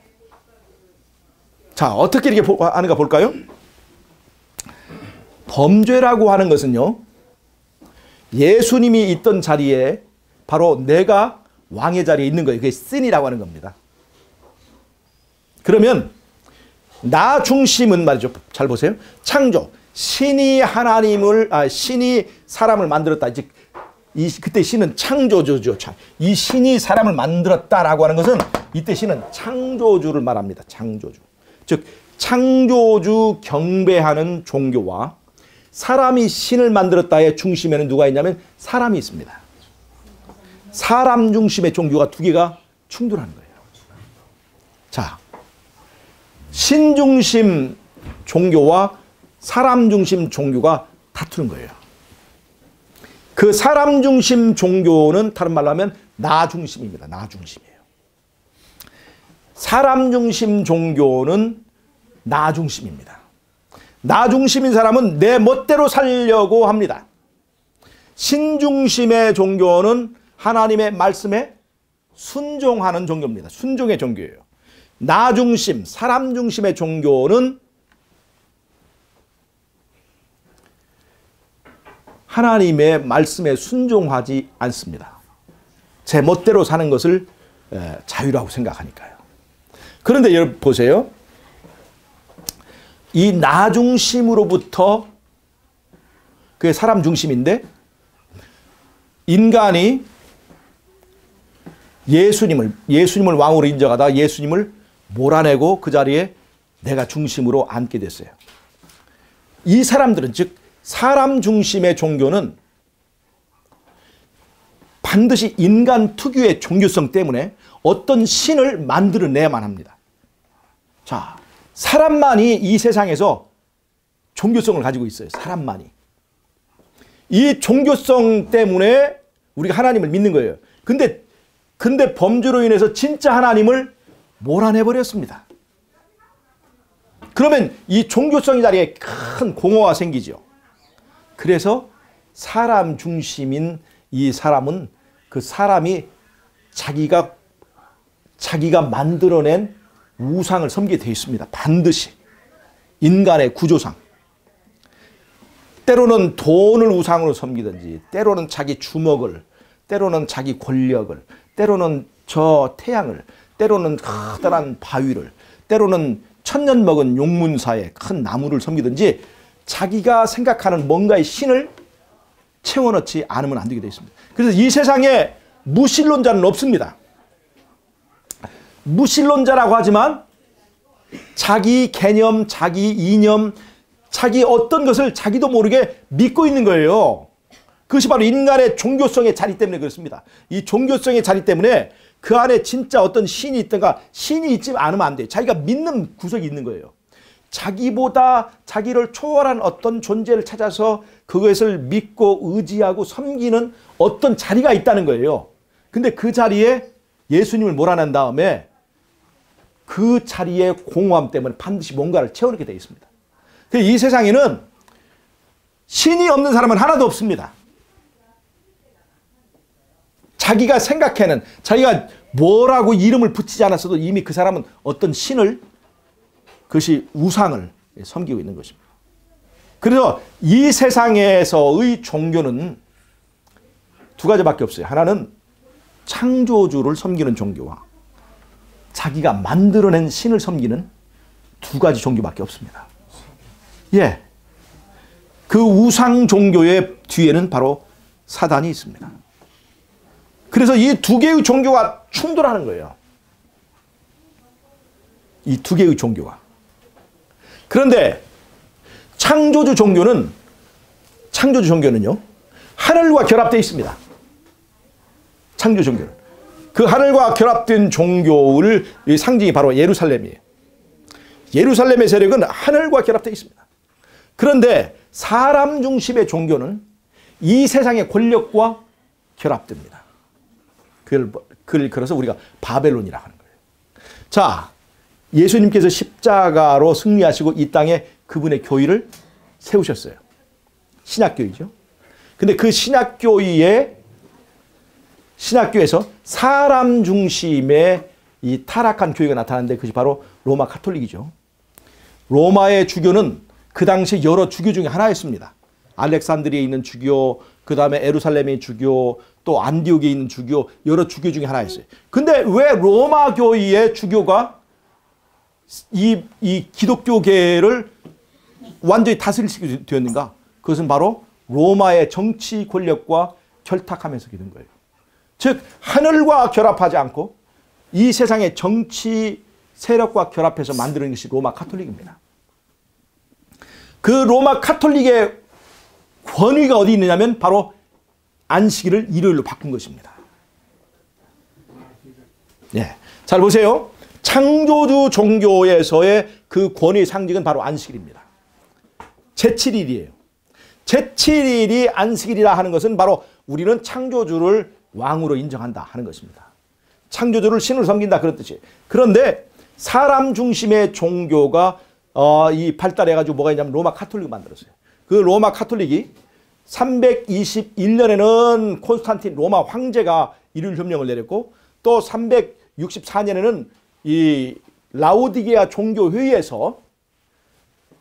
[SPEAKER 1] 자, 어떻게 이렇게 하는가 볼까요? 범죄라고 하는 것은요, 예수님이 있던 자리에 바로 내가 왕의 자리에 있는 거예요. 그게 신이라고 하는 겁니다. 그러면 나 중심은 말이죠. 잘 보세요. 창조. 신이 신이 사람을 만들었다. 즉 그때 신은 창조주죠. 이 신이 사람을 만들었다라고 하는 것은 이때 신은 창조주를 말합니다. 창조주. 즉 창조주 경배하는 종교와 사람이 신을 만들었다의 중심에는 누가 있냐면 사람이 있습니다. 사람 중심의 종교가 두 개가 충돌하는 거예요. 자, 신 중심 종교와 사람 중심 종교가 다투는 거예요. 그 사람 중심 종교는 다른 말로 하면 나 중심입니다. 나 중심이에요. 사람 중심 종교는 나 중심입니다. 나 중심인 사람은 내 멋대로 살려고 합니다. 신 중심의 종교는 하나님의 말씀에 순종하는 종교입니다. 순종의 종교예요. 나 중심, 사람 중심의 종교는 하나님의 말씀에 순종하지 않습니다. 제 멋대로 사는 것을 자유라고 생각하니까요. 그런데 여러분 보세요. 이 나 중심으로부터 그게 사람 중심인데 인간이 예수님을 왕으로 인정하다 예수님을 몰아내고 그 자리에 내가 중심으로 앉게 됐어요. 이 사람들은 즉 사람 중심의 종교는 반드시 인간 특유의 종교성 때문에 어떤 신을 만들어내야만 합니다. 자, 사람만이 이 세상에서 종교성을 가지고 있어요. 사람만이. 이 종교성 때문에 우리가 하나님을 믿는 거예요. 근데 범죄로 인해서 진짜 하나님을 몰아내버렸습니다. 그러면 이 종교성의 자리에 큰 공허가 생기죠. 그래서 사람 중심인 이 사람은 그 사람이 자기가 만들어낸 우상을 섬기게 되어 있습니다. 반드시. 인간의 구조상. 때로는 돈을 우상으로 섬기든지 때로는 자기 주먹을 때로는 자기 권력을 때로는 저 태양을 때로는 커다란 바위를 때로는 천년 먹은 용문사의 큰 나무를 섬기든지 자기가 생각하는 뭔가의 신을 채워넣지 않으면 안 되게 되어 있습니다. 그래서 이 세상에 무신론자는 없습니다. 무신론자라고 하지만 자기 개념, 자기 이념, 자기 어떤 것을 자기도 모르게 믿고 있는 거예요. 그것이 바로 인간의 종교성의 자리 때문에 그렇습니다. 이 종교성의 자리 때문에 그 안에 진짜 어떤 신이 있든가 신이 있지 않으면 안 돼요. 자기가 믿는 구석이 있는 거예요. 자기보다 자기를 초월한 어떤 존재를 찾아서 그것을 믿고 의지하고 섬기는 어떤 자리가 있다는 거예요. 근데 그 자리에 예수님을 몰아낸 다음에 그 자리의 공허함 때문에 반드시 뭔가를 채워넣게 되어 있습니다. 이 세상에는 신이 없는 사람은 하나도 없습니다. 자기가 생각해는 자기가 뭐라고 이름을 붙이지 않았어도 이미 그 사람은 어떤 신을 그것이 우상을 섬기고 있는 것입니다. 그래서 이 세상에서의 종교는 두 가지밖에 없어요. 하나는 창조주를 섬기는 종교와 자기가 만들어낸 신을 섬기는 두 가지 종교밖에 없습니다. 예, 그 우상 종교의 뒤에는 바로 사단이 있습니다. 그래서 이 두 개의 종교가 충돌하는 거예요. 이 두 개의 종교가. 그런데 창조주 종교는요, 하늘과 결합되어 있습니다. 창조 종교는. 그 하늘과 결합된 종교를 상징이 바로 예루살렘이에요. 예루살렘의 세력은 하늘과 결합되어 있습니다. 그런데 사람 중심의 종교는 이 세상의 권력과 결합됩니다. 그걸 그래서 우리가 바벨론이라고 하는 거예요. 자, 예수님께서 십자가로 승리하시고 이 땅에 그분의 교회를 세우셨어요. 신약교회죠. 근데 그 신약교회에서 사람 중심의 이 타락한 교회가 나타났는데 그것이 바로 로마 가톨릭이죠. 로마의 주교는 그 당시 여러 주교 중에 하나였습니다. 알렉산드리아에 있는 주교, 그 다음에 에루살렘의 주교, 또 안디옥에 있는 주교, 여러 주교 중에 하나였어요. 근데 왜 로마 교회의 주교가 이 기독교계를 완전히 다스리게 되었는가? 그것은 바로 로마의 정치 권력과 결탁하면서 된 거예요. 즉 하늘과 결합하지 않고 이 세상의 정치 세력과 결합해서 만드는 것이 로마 카톨릭입니다. 그 로마 카톨릭의 권위가 어디 있느냐면 바로 안식일을 일요일로 바꾼 것입니다. 예. 잘 보세요. 창조주 종교에서의 그 권위의 상징은 바로 안식일입니다. 제7일이에요. 제7일이 안식일이라 하는 것은 바로 우리는 창조주를 왕으로 인정한다 하는 것입니다. 창조주를 신으로 섬긴다 그런 뜻이에요. 그런데 사람 중심의 종교가 이 발달해가지고 뭐가 있냐면 로마 카톨릭을 만들었어요. 그 로마 카톨릭이 321년에는 콘스탄틴 로마 황제가 일요일 협령을 내렸고 또 364년에는 이 라오디게아 종교회의에서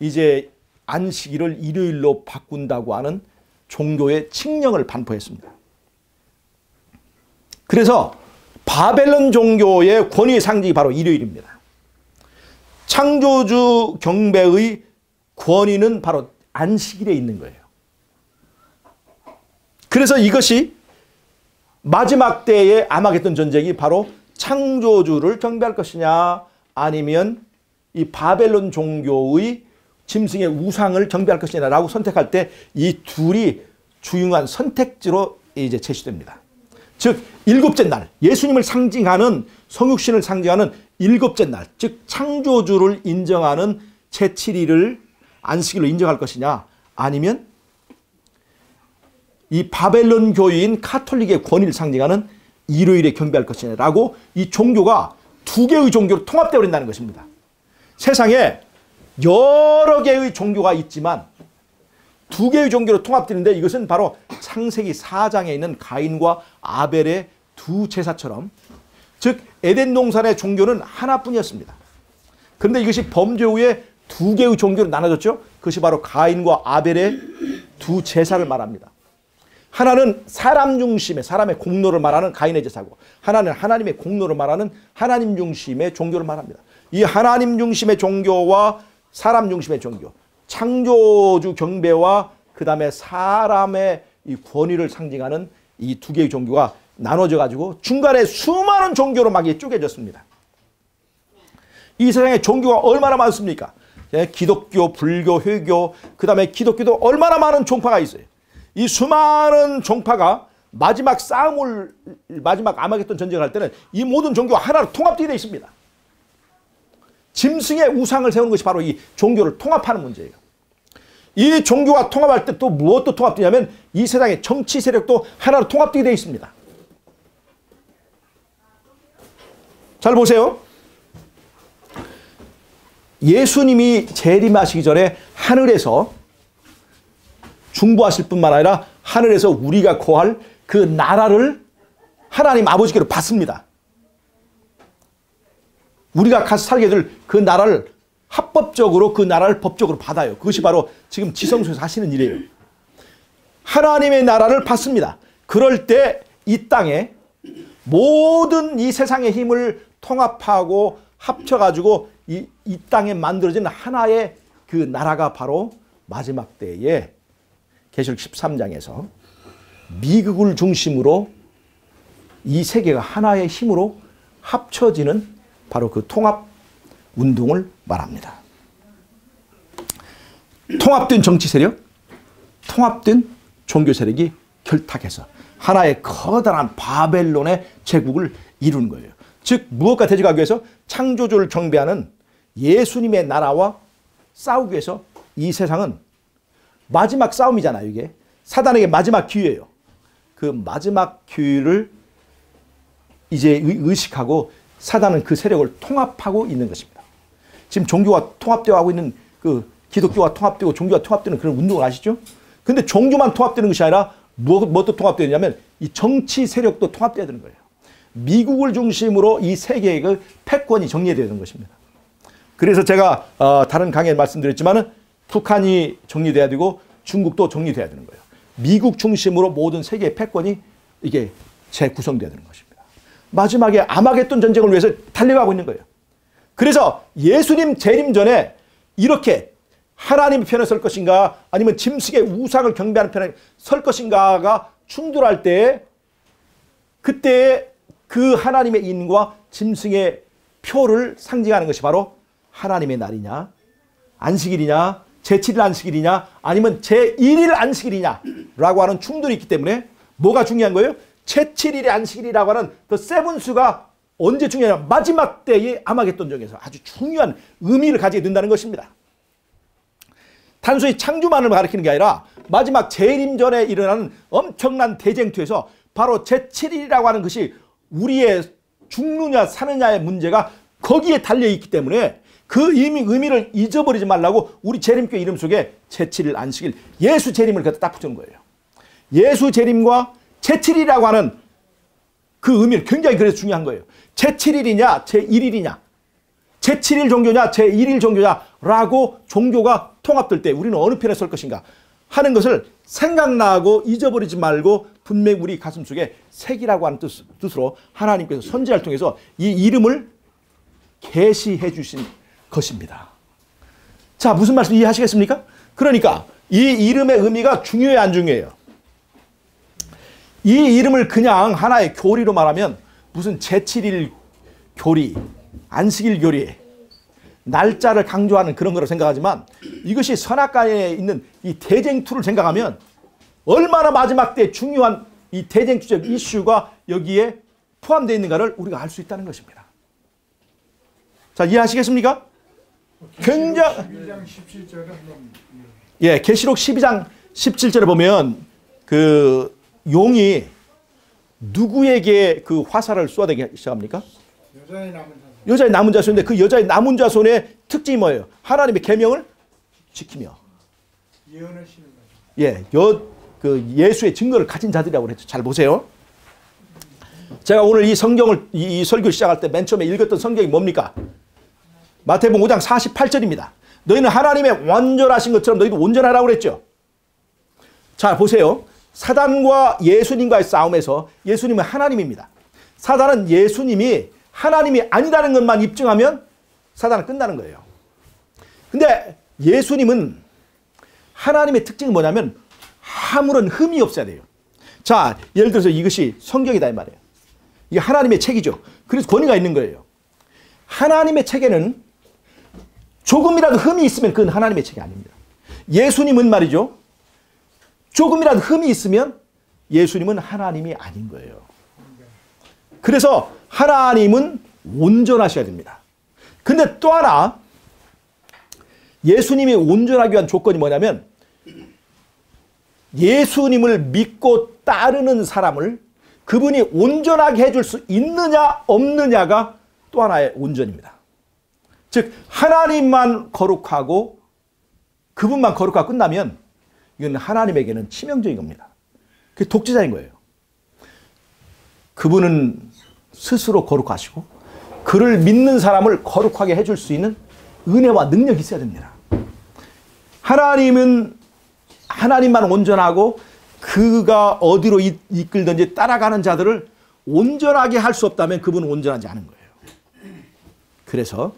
[SPEAKER 1] 이제 안식일을 일요일로 바꾼다고 하는 종교의 칙령을 반포했습니다. 그래서 바벨론 종교의 권위의 상징이 바로 일요일입니다. 창조주 경배의 권위는 바로 안식일에 있는 거예요. 그래서 이것이 마지막 때의 아마겟돈 전쟁이 바로 창조주를 경배할 것이냐 아니면 이 바벨론 종교의 짐승의 우상을 경배할 것이냐라고 선택할 때 이 둘이 중요한 선택지로 이제 제시됩니다. 즉 일곱째 날, 예수님을 상징하는 성육신을 상징하는 일곱째 날, 즉 창조주를 인정하는 제7일을 안식일로 인정할 것이냐 아니면 이 바벨론 교인 카톨릭의 권위를 상징하는 일요일에 경배할 것이냐라고 이 종교가 두 개의 종교로 통합되어 버린다는 것입니다. 세상에 여러 개의 종교가 있지만 두 개의 종교로 통합되는데 이것은 바로 창세기 4장에 있는 가인과 아벨의 두 제사처럼, 즉 에덴 동산의 종교는 하나뿐이었습니다. 그런데 이것이 범죄 후에 두 개의 종교로 나눠졌죠. 그것이 바로 가인과 아벨의 두 제사를 말합니다. 하나는 사람 중심의 사람의 공로를 말하는 가인의 제사고, 하나는 하나님의 공로를 말하는 하나님 중심의 종교를 말합니다. 이 하나님 중심의 종교와 사람 중심의 종교, 창조주 경배와 그 다음에 사람의 이 권위를 상징하는 이 두 개의 종교가 나눠져 가지고 중간에 수많은 종교로 막 쪼개졌습니다. 이 세상에 종교가 얼마나 많습니까? 기독교, 불교, 회교, 그 다음에 기독교도 얼마나 많은 종파가 있어요. 이 수많은 종파가 마지막 아마겟돈 전쟁을 할 때는 이 모든 종교가 하나로 통합되어 있습니다. 짐승의 우상을 세우는 것이 바로 이 종교를 통합하는 문제예요. 이 종교가 통합할 때 또 무엇도 통합되냐면 이 세상의 정치 세력도 하나로 통합되게 되어 있습니다. 잘 보세요. 예수님이 재림하시기 전에 하늘에서 중보하실 뿐만 아니라 하늘에서 우리가 거할 그 나라를 하나님 아버지께로 받습니다. 우리가 가서 살게 될 그 나라를 합법적으로 그 나라를 법적으로 받아요. 그것이 바로 지금 지성소에서 하시는 일이에요. 하나님의 나라를 받습니다. 그럴 때 이 땅에 모든 이 세상의 힘을 통합하고 합쳐가지고 이 땅에 만들어진 하나의 그 나라가 바로 마지막 때에 계시록 13장에서 미국을 중심으로 이 세계가 하나의 힘으로 합쳐지는 바로 그 통합 운동을 말합니다. 통합된 정치 세력, 통합된 종교 세력이 결탁해서 하나의 커다란 바벨론의 제국을 이루는 거예요. 즉 무엇과 대적하기 위해서 창조주를 경배하는 예수님의 나라와 싸우기 위해서 이 세상은 마지막 싸움이잖아요. 이게 사단에게 마지막 기회예요. 그 마지막 기회를 이제 의식하고 사단은 그 세력을 통합하고 있는 것입니다. 지금 종교가 통합되어 하고 있는 그 기독교가 통합되고 종교가 통합되는 그런 운동을 아시죠? 근데 종교만 통합되는 것이 아니라 무엇도 통합되느냐면 이 정치 세력도 통합되어야 되는 거예요. 미국을 중심으로 이 세계의 그 패권이 정리되어야 되는 것입니다. 그래서 제가 다른 강의에 말씀드렸지만 북한이 정리돼야 되고 중국도 정리돼야 되는 거예요. 미국 중심으로 모든 세계의 패권이 이게 재구성되어야 되는 것입니다. 마지막에 아마겟돈 전쟁을 위해서 달려가고 있는 거예요. 그래서 예수님 재림 전에 이렇게 하나님의 편에 설 것인가 아니면 짐승의 우상을 경배하는 편에 설 것인가가 충돌할 때 그때 그 하나님의 인과 짐승의 표를 상징하는 것이 바로 하나님의 날이냐 안식일이냐 제7일 안식일이냐 아니면 제1일 안식일이냐라고 하는 충돌이 있기 때문에 뭐가 중요한 거예요? 제7일의 안식일이라고 하는 그 세븐수가 언제 중요하냐? 마지막 때의 아마겟돈 전쟁에서 아주 중요한 의미를 가지게 된다는 것입니다. 단순히 창조만을 가리키는 게 아니라 마지막 재림 전에 일어나는 엄청난 대쟁투에서 바로 제7일이라고 하는 것이 우리의 죽느냐 사느냐의 문제가 거기에 달려있기 때문에 그 의미를 잊어버리지 말라고 우리 재림교회 이름 속에 제7일 안식일 예수 재림을 갖다 딱 붙이는 거예요. 예수 재림과 제7일이라고 하는 그 의미는 굉장히 그래서 중요한 거예요. 제7일이냐 제1일이냐 제7일 종교냐 제1일 종교냐라고 종교가 통합될 때 우리는 어느 편에 설 것인가 하는 것을 생각나고 잊어버리지 말고 분명히 우리 가슴 속에 색이라고 하는 뜻으로 하나님께서 선지자를 통해서 이 이름을 계시해 주신 것입니다. 자, 무슨 말씀 이해하시겠습니까? 그러니까 이 이름의 의미가 중요해요, 안 중요해요? 이 이름을 그냥 하나의 교리로 말하면 무슨 제7일 교리, 안식일 교리, 날짜를 강조하는 그런 거로 생각하지만 이것이 선악간에 있는 이 대쟁투를 생각하면 얼마나 마지막 때 중요한 이 대쟁투적 이슈가 여기에 포함되어 있는가를 우리가 알 수 있다는 것입니다. 자, 이해하시겠습니까? 굉장히
[SPEAKER 4] 12장 17절에 한번
[SPEAKER 1] 예, 계시록 12장 17절에 보면 그 용이 누구에게 그 화살을 쏘아대기 시작합니까?
[SPEAKER 4] 여자의 남은 자손.
[SPEAKER 1] 여자의 남은 자손인데 그 여자의 남은 자손의 특징이 뭐예요? 하나님의 계명을 지키며
[SPEAKER 4] 예언을 시는 거죠.
[SPEAKER 1] 예, 그 예수의 증거를 가진 자들이라고 그랬죠. 잘 보세요. 제가 오늘 이 성경을 이 설교 시작할 때 맨 처음에 읽었던 성경이 뭡니까? 마태복음 5장 48절입니다. 너희는 하나님의 완전하신 것처럼 너희도 온전하라고 그랬죠. 자, 보세요. 사단과 예수님과의 싸움에서 예수님은 하나님입니다. 사단은 예수님이 하나님이 아니라는 것만 입증하면 사단은 끝나는 거예요. 근데 예수님은 하나님의 특징이 뭐냐면 아무런 흠이 없어야 돼요. 자, 예를 들어서 이것이 성경이다 이 말이에요. 이게 하나님의 책이죠. 그래서 권위가 있는 거예요. 하나님의 책에는 조금이라도 흠이 있으면 그건 하나님의 책이 아닙니다. 예수님은 말이죠. 조금이라도 흠이 있으면 예수님은 하나님이 아닌 거예요. 그래서 하나님은 온전하셔야 됩니다. 근데 또 하나 예수님이 온전하기 위한 조건이 뭐냐면 예수님을 믿고 따르는 사람을 그분이 온전하게 해줄 수 있느냐 없느냐가 또 하나의 온전입니다. 즉 하나님만 거룩하고 그분만 거룩하고 끝나면 이건 하나님에게는 치명적인 겁니다. 그게 독재자인 거예요. 그분은 스스로 거룩하시고 그를 믿는 사람을 거룩하게 해줄 수 있는 은혜와 능력이 있어야 됩니다. 하나님은 하나님만 온전하고 그가 어디로 이끌든지 따라가는 자들을 온전하게 할 수 없다면 그분은 온전하지 않은 거예요. 그래서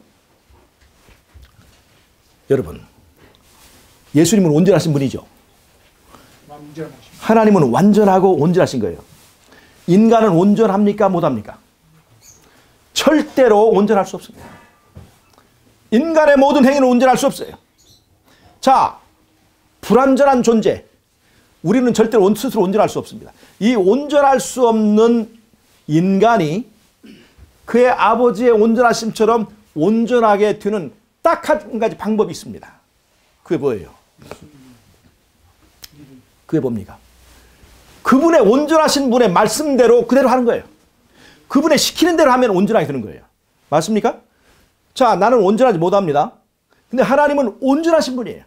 [SPEAKER 1] 여러분 예수님은 온전하신 분이죠. 하나님은 완전하고 온전하신 거예요. 인간은 온전합니까? 못합니까? 절대로 온전할 수 없습니다. 인간의 모든 행위는 온전할 수 없어요. 자, 불완전한 존재. 우리는 절대로 스스로 온전할 수 없습니다. 이 온전할 수 없는 인간이 그의 아버지의 온전하심처럼 온전하게 되는 딱 한 가지 방법이 있습니다. 그게 뭐예요? 그게 뭡니까? 그분의 온전하신 분의 말씀대로 그대로 하는 거예요. 그분의 시키는 대로 하면 온전하게 되는 거예요. 맞습니까? 자, 나는 온전하지 못합니다. 근데 하나님은 온전하신 분이에요.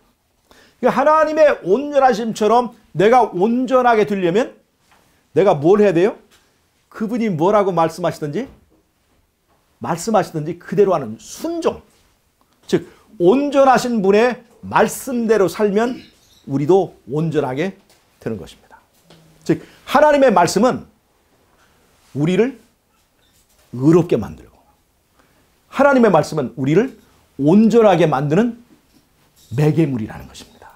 [SPEAKER 1] 그러니까 하나님의 온전하심처럼 내가 온전하게 되려면 내가 뭘 해야 돼요? 그분이 뭐라고 말씀하시든지 그대로 하는 순종. 즉 온전하신 분의 말씀대로 살면 우리도 온전하게 되는 것입니다. 즉 하나님의 말씀은 우리를 의롭게 만들고 하나님의 말씀은 우리를 온전하게 만드는 매개물이라는 것입니다.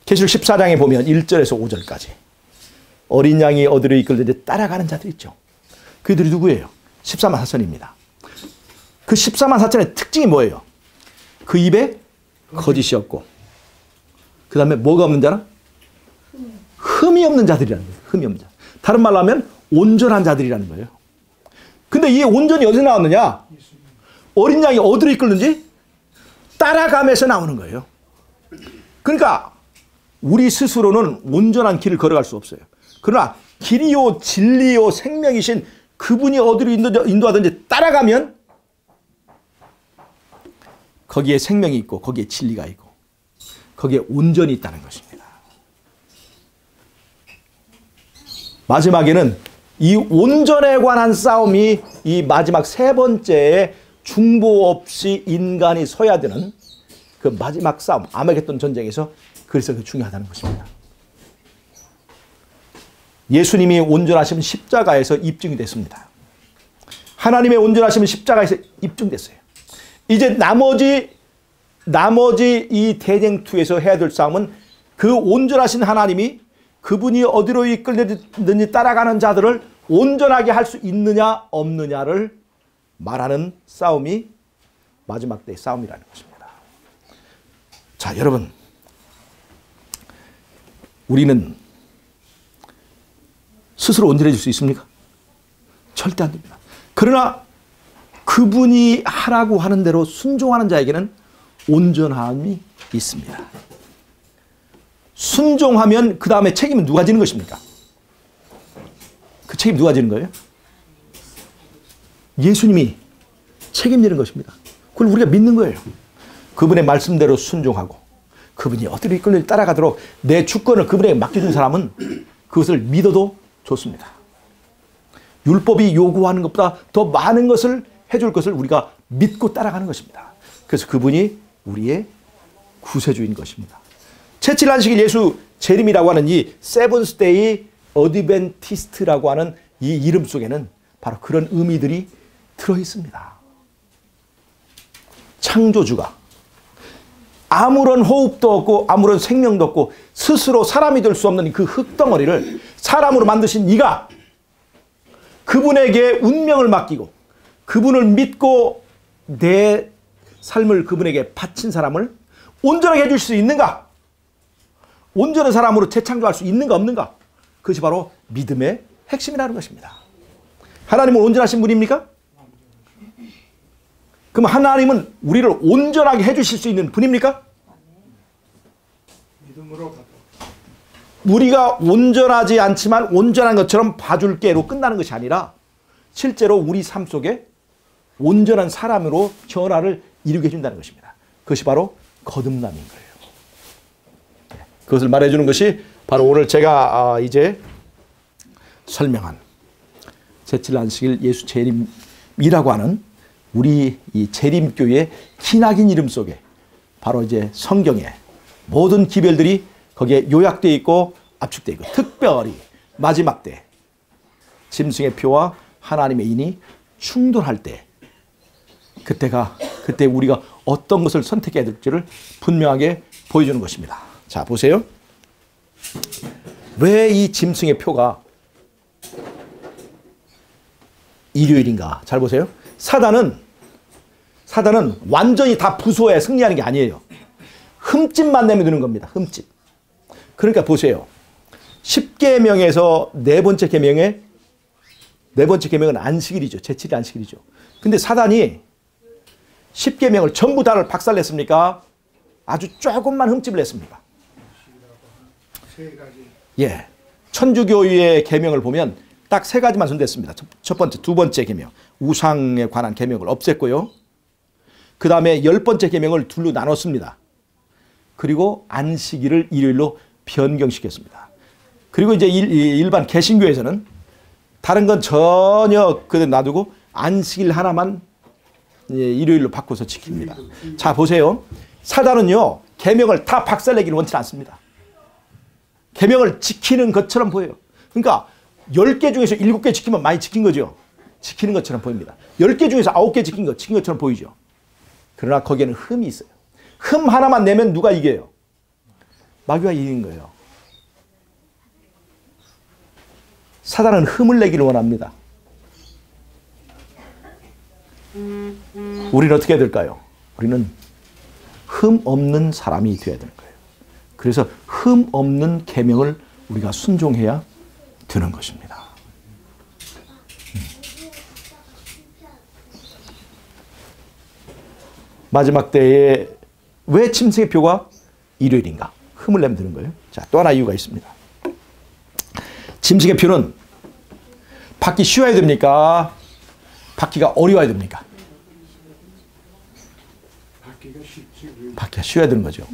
[SPEAKER 1] 계시록 14장에 보면 1절에서 5절까지 어린 양이 어디로 이끌듯이 따라가는 자들 있죠. 그들이 누구예요? 14만 4천입니다. 그 14만 4천의 특징이 뭐예요? 그 입에 거짓이 없고 그 다음에 뭐가 없는 자라? 흠이 없는 자들이라는 거예요. 흠이 없는 자. 다른 말로 하면 온전한 자들이라는 거예요. 근데 이 온전이 어디서 나왔느냐? 어린 양이 어디로 이끌는지 따라가면서 나오는 거예요. 그러니까 우리 스스로는 온전한 길을 걸어갈 수 없어요. 그러나 길이요 진리요 생명이신 그분이 어디로 인도하든지 따라가면 거기에 생명이 있고 거기에 진리가 있고 거기에 온전이 있다는 것입니다. 마지막에는 이 온전에 관한 싸움이 이 마지막 세 번째에 중보 없이 인간이 서야 되는 그 마지막 싸움, 아마겟돈 전쟁에서 그래서 중요하다는 것입니다. 예수님이 온전하시면 십자가에서 입증이 됐습니다. 하나님의 온전하시면 십자가에서 입증됐어요. 이제 나머지 이 대쟁투에서 해야 될 싸움은 그 온전하신 하나님이 그분이 어디로 이끌든지 따라가는 자들을 온전하게 할 수 있느냐 없느냐를 말하는 싸움이 마지막 때의 싸움이라는 것입니다. 자, 여러분, 우리는 스스로 온전해질 수 있습니까? 절대 안 됩니다. 그러나 그분이 하라고 하는 대로 순종하는 자에게는 온전함이 있습니다. 순종하면 그 다음에 책임은 누가 지는 것입니까? 그 책임 누가 지는 거예요? 예수님이 책임지는 것입니다. 그걸 우리가 믿는 거예요. 그분의 말씀대로 순종하고 그분이 어디로 이끌는지 따라가도록 내 주권을 그분에게 맡겨준 사람은 그것을 믿어도 좋습니다. 율법이 요구하는 것보다 더 많은 것을 해줄 것을 우리가 믿고 따라가는 것입니다. 그래서 그분이 우리의 구세주인 것입니다. 채칠 안식일 예수 재림이라고 하는 이 세븐스데이 어드벤티스트라고 하는 이 이름 속에는 바로 그런 의미들이 들어있습니다. 창조주가 아무런 호흡도 없고 아무런 생명도 없고 스스로 사람이 될 수 없는 그 흙덩어리를 사람으로 만드신 이가 그분에게 운명을 맡기고 그분을 믿고 내 삶을 그분에게 바친 사람을 온전하게 해줄 수 있는가? 온전한 사람으로 재창조할 수 있는가 없는가? 그것이 바로 믿음의 핵심이라는 것입니다. 하나님은 온전하신 분입니까? 그럼 하나님은 우리를 온전하게 해주실 수 있는 분입니까?
[SPEAKER 4] 믿음으로 가도.
[SPEAKER 1] 우리가 온전하지 않지만 온전한 것처럼 봐줄게로 끝나는 것이 아니라 실제로 우리 삶 속에 온전한 사람으로 변화를 이루게 해준다는 것입니다. 그것이 바로 거듭남인 거예요. 그것을 말해주는 것이 바로 오늘 제가 이제 설명한 제칠 안식일 예수 재림이라고 하는 우리 이 재림교회의 기나긴 이름 속에 바로 이제 성경의 모든 기별들이 거기에 요약되어 있고 압축되어 있고 특별히 마지막 때 짐승의 표와 하나님의 인이 충돌할 때 그때 우리가 어떤 것을 선택해야 될지를 분명하게 보여주는 것입니다. 자, 보세요. 왜 이 짐승의 표가 일요일인가? 잘 보세요. 사단은 완전히 다 부수어야 승리하는 게 아니에요. 흠집만 내면 되는 겁니다. 흠집. 그러니까 보세요. 10계명에서 네 번째 계명은 안식일이죠. 제칠이 안식일이죠. 근데 사단이 10계명을 전부 다를 박살냈습니까? 아주 조금만 흠집을 냈습니다.
[SPEAKER 4] 세 가지.
[SPEAKER 1] 예. 천주교의 계명을 보면 딱 세 가지만 손댔습니다. 첫 번째, 두 번째 계명. 우상에 관한 계명을 없앴고요. 그 다음에 10번째 계명을 둘로 나눴습니다. 그리고 안식일을 일요일로 변경시켰습니다. 그리고 이제 일반 개신교에서는 다른 건 전혀 그대로 놔두고 안식일 하나만 일요일로 바꿔서 지킵니다. 자, 보세요. 사단은요, 계명을 다 박살내기를 원치 않습니다. 계명을 지키는 것처럼 보여요. 그러니까 10개 중에서 7개 지키면 많이 지킨 거죠. 지키는 것처럼 보입니다. 10개 중에서 9개 지킨 것처럼 보이죠. 그러나 거기에는 흠이 있어요. 흠 하나만 내면 누가 이겨요? 마귀가 이긴 거예요. 사단은 흠을 내기를 원합니다. 우리는 어떻게 해야 될까요? 우리는 흠 없는 사람이 되어야 되는 거예요. 그래서 흠 없는 계명을 우리가 순종해야 되는 것입니다. 마지막 때에 왜 짐승의 표가 일요일인가? 흠을 내면 되는 거예요. 자, 또 하나 이유가 있습니다. 짐승의 표는 받기 쉬워야 됩니까? 받기가 어려워야 됩니까? 받기가 쉬워야 되는 거죠.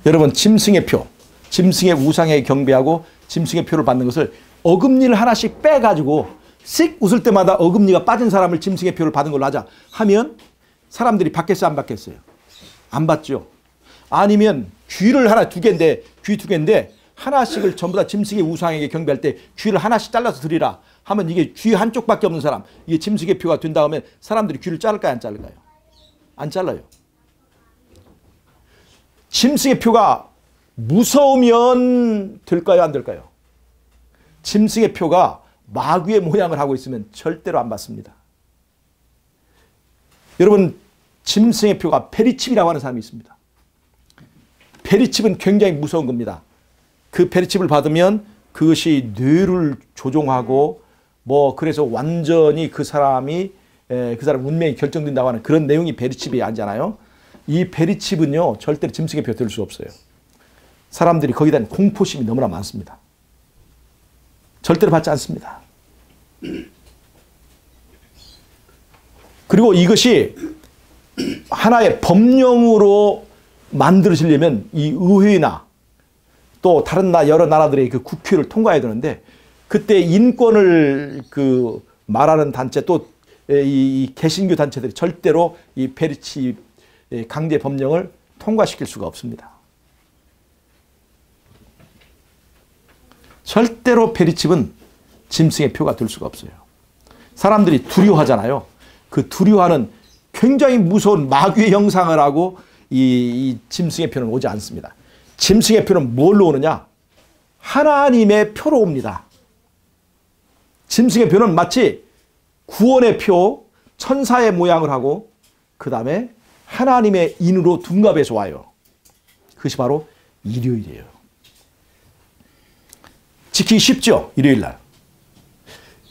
[SPEAKER 1] 여러분, 짐승의 표, 짐승의 우상에 경배하고 짐승의 표를 받는 것을 어금니를 하나씩 빼가지고 씩 웃을 때마다 어금니가 빠진 사람을 짐승의 표를 받은 걸로 하자 하면 사람들이 받겠어요, 안 받겠어요? 안 받죠. 아니면 귀를 하나 두 개인데, 귀 두 개인데 하나씩을 전부 다 짐승의 우상에게 경배할 때 귀를 하나씩 잘라서 드리라 하면 이게 귀 한쪽밖에 없는 사람, 이게 짐승의 표가 된 다음에 사람들이 귀를 자를까요, 안 자를까요? 안 잘라요. 짐승의 표가 무서우면 될까요, 안 될까요? 짐승의 표가 마귀의 모양을 하고 있으면 절대로 안 받습니다. 여러분, 짐승의 표가 페리칩이라고 하는 사람이 있습니다. 페리칩은 굉장히 무서운 겁니다. 그 페리칩을 받으면 그것이 뇌를 조종하고 그래서 완전히 그 사람 운명이 결정된다고 하는 그런 내용이 페리칩이 아니잖아요. 이 페리칩은요, 절대로 짐승의 표 될 수 없어요. 사람들이 거기에 대한 공포심이 너무나 많습니다. 절대로 받지 않습니다. 그리고 이것이 하나의 법령으로 만들어지려면 이 의회나 또 다른 여러 나라들의 그 국회를 통과해야 되는데, 그때 인권을 말하는 단체 또 이 개신교 단체들이 절대로 이 페리치 강제 법령을 통과시킬 수가 없습니다. 절대로 페리칩은 짐승의 표가 될 수가 없어요. 사람들이 두려워하잖아요. 그 두려워하는 굉장히 무서운 마귀의 형상을 하고 이 짐승의 표는 오지 않습니다. 짐승의 표는 뭘로 오느냐? 하나님의 표로 옵니다. 짐승의 표는 마치 구원의 표, 천사의 모양을 하고 그 다음에 하나님의 인으로 둔갑해서 와요. 그것이 바로 일요일이에요. 지키기 쉽죠? 일요일날.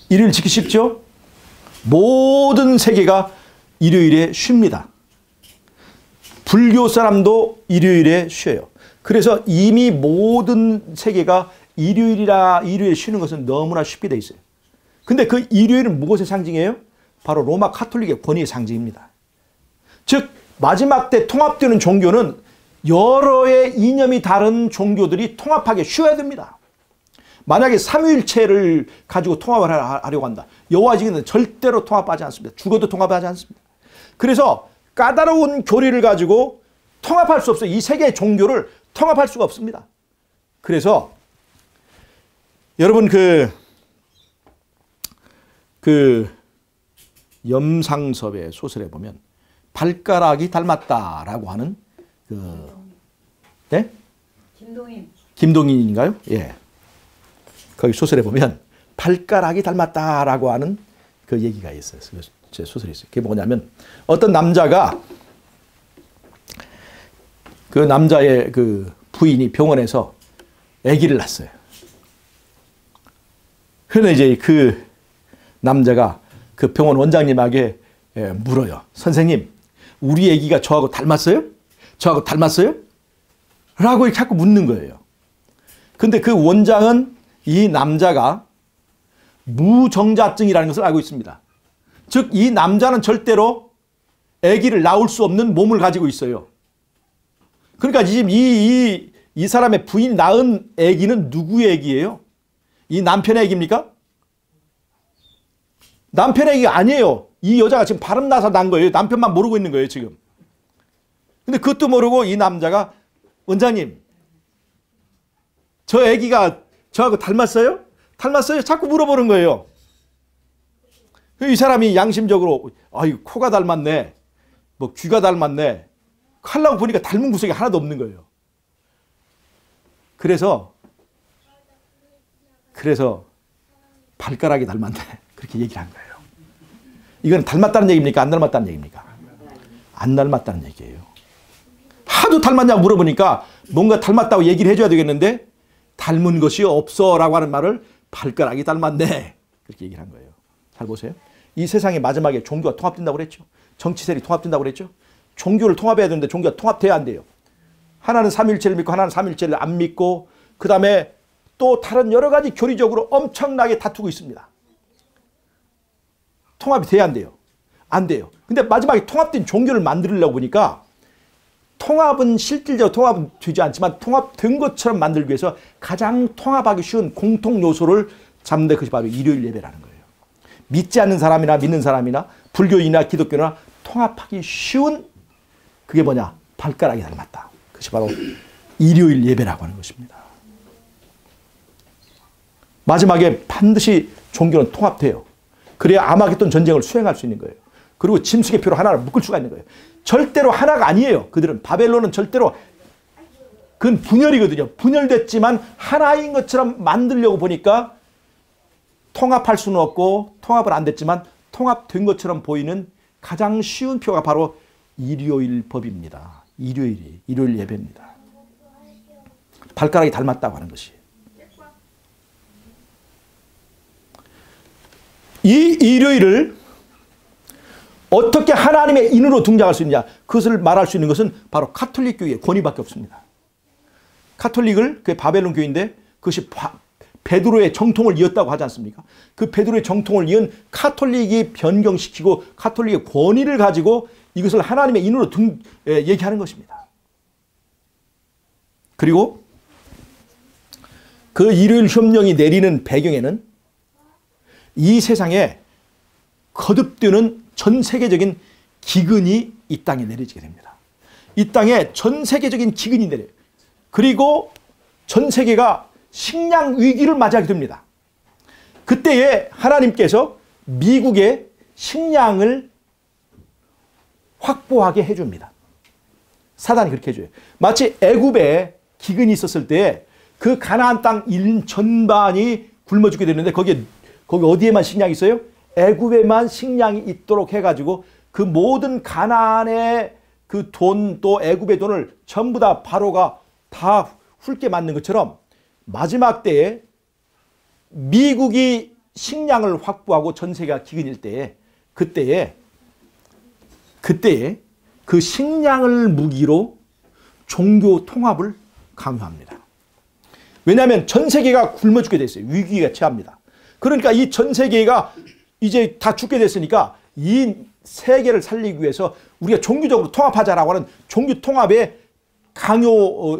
[SPEAKER 1] 일요일 지키기 쉽죠? 모든 세계가 일요일에 쉽니다. 불교 사람도 일요일에 쉬어요. 그래서 이미 모든 세계가 일요일에 쉬는 것은 너무나 쉽게 돼 있어요. 근데 그 일요일은 무엇의 상징이에요? 바로 로마 카톨릭의 권위의 상징입니다. 즉 마지막 때 통합되는 종교는 여러의 이념이 다른 종교들이 통합하게 쉬어야 됩니다. 만약에 삼위일체를 가지고 통합을 하려고 한다. 여호와 증인은 절대로 통합하지 않습니다. 죽어도 통합하지 않습니다. 그래서 까다로운 교리를 가지고 통합할 수 없어요. 이 세계의 종교를 통합할 수가 없습니다. 그래서 여러분 염상섭의 소설에 보면 발가락이 닮았다라고 하는 네? 김동인인가요? 예. 거기 소설에 보면 발가락이 닮았다라고 하는 그 얘기가 있어요. 제 소설이 있어요. 그게 뭐냐면 어떤 남자가 그 남자의 그 부인이 병원에서 아기를 낳았어요. 그런데 이제 그 남자가 그 병원 원장님에게 물어요. 선생님, 우리 아기가 저하고 닮았어요? 저하고 닮았어요? 라고 이렇게 자꾸 묻는 거예요. 근데 그 원장은 이 남자가 무정자증이라는 것을 알고 있습니다. 즉, 이 남자는 절대로 아기를 낳을 수 없는 몸을 가지고 있어요. 그러니까 지금 이 사람의 부인이 낳은 아기는 누구의 아기예요? 이 남편의 아기입니까? 남편의 아기가 아니에요. 이 여자가 지금 바람 나서 난 거예요. 남편만 모르고 있는 거예요, 지금. 근데 그것도 모르고 이 남자가 원장님, 저 애기가 저하고 닮았어요? 닮았어요? 자꾸 물어보는 거예요. 이 사람이 양심적으로 아이 코가 닮았네, 뭐 귀가 닮았네 하려고 보니까 닮은 구석이 하나도 없는 거예요. 그래서 발가락이 닮았네 그렇게 얘기를 한 거예요. 이건 닮았다는 얘기입니까? 안 닮았다는 얘기입니까? 안 닮았다는 얘기예요. 하도 닮았냐고 물어보니까 뭔가 닮았다고 얘기를 해줘야 되겠는데 닮은 것이 없어 라고 하는 말을 발가락이 닮았네 그렇게 얘기를 한 거예요. 잘 보세요. 이 세상의 마지막에 종교가 통합된다고 그랬죠. 정치 세력이 통합된다고 그랬죠. 종교를 통합해야 되는데 종교가 통합돼야 안 돼요. 하나는 삼위일체를 믿고 하나는 삼위일체를 안 믿고 그 다음에 또 다른 여러 가지 교리적으로 엄청나게 다투고 있습니다. 통합이 돼야 안 돼요. 안 돼요. 근데 마지막에 통합된 종교를 만들려고 보니까 통합은 실질적으로 통합은 되지 않지만 통합된 것처럼 만들기 위해서 가장 통합하기 쉬운 공통 요소를 잡는데 그것이 바로 일요일 예배라는 거예요. 믿지 않는 사람이나 믿는 사람이나 불교인이나 기독교나 통합하기 쉬운 그게 뭐냐? 발가락이 닮았다. 그것이 바로 일요일 예배라고 하는 것입니다. 마지막에 반드시 종교는 통합돼요. 그래야 아마겟돈 전쟁을 수행할 수 있는 거예요. 그리고 짐승의 표로 하나를 묶을 수가 있는 거예요. 절대로 하나가 아니에요. 그들은 바벨론은 절대로 그건 분열이거든요. 분열됐지만 하나인 것처럼 만들려고 보니까 통합할 수는 없고 통합은 안 됐지만 통합된 것처럼 보이는 가장 쉬운 표가 바로 일요일 법입니다. 일요일 예배입니다. 발가락이 닮았다고 하는 것이. 이 일요일을 어떻게 하나님의 인으로 등장할 수 있느냐 그것을 말할 수 있는 것은 바로 가톨릭 교회의 권위밖에 없습니다. 가톨릭을 그게 바벨론 교회인데 그것이 베드로의 정통을 이었다고 하지 않습니까? 그 베드로의 정통을 이은 가톨릭이 변경시키고 가톨릭의 권위를 가지고 이것을 하나님의 인으로 얘기하는 것입니다. 그리고 그 일요일 협령이 내리는 배경에는 이 세상에 거듭되는 전 세계적인 기근이 이 땅에 내려지게 됩니다. 이 땅에 전 세계적인 기근이 내려요. 그리고 전 세계가 식량 위기를 맞이하게 됩니다. 그때에 하나님께서 미국에 식량을 확보하게 해줍니다. 사단이 그렇게 해줘요. 마치 애굽에 기근이 있었을 때 그 가나안 땅 일 전반이 굶어 죽게 되는데 거기 어디에만 식량이 있어요? 애굽에만 식량이 있도록 해가지고 그 모든 가나안의 그 돈 또 애굽의 돈을 전부 다 바로가 다 훑게 만든 것처럼 마지막 때에 미국이 식량을 확보하고 전 세계가 기근일 때에 그때에 그 식량을 무기로 종교 통합을 강요합니다. 왜냐하면 전 세계가 굶어 죽게 됐어요. 위기가 처합니다. 그러니까 이 전 세계가 이제 다 죽게 됐으니까 이 세계를 살리기 위해서 우리가 종교적으로 통합하자라고 하는 종교 통합의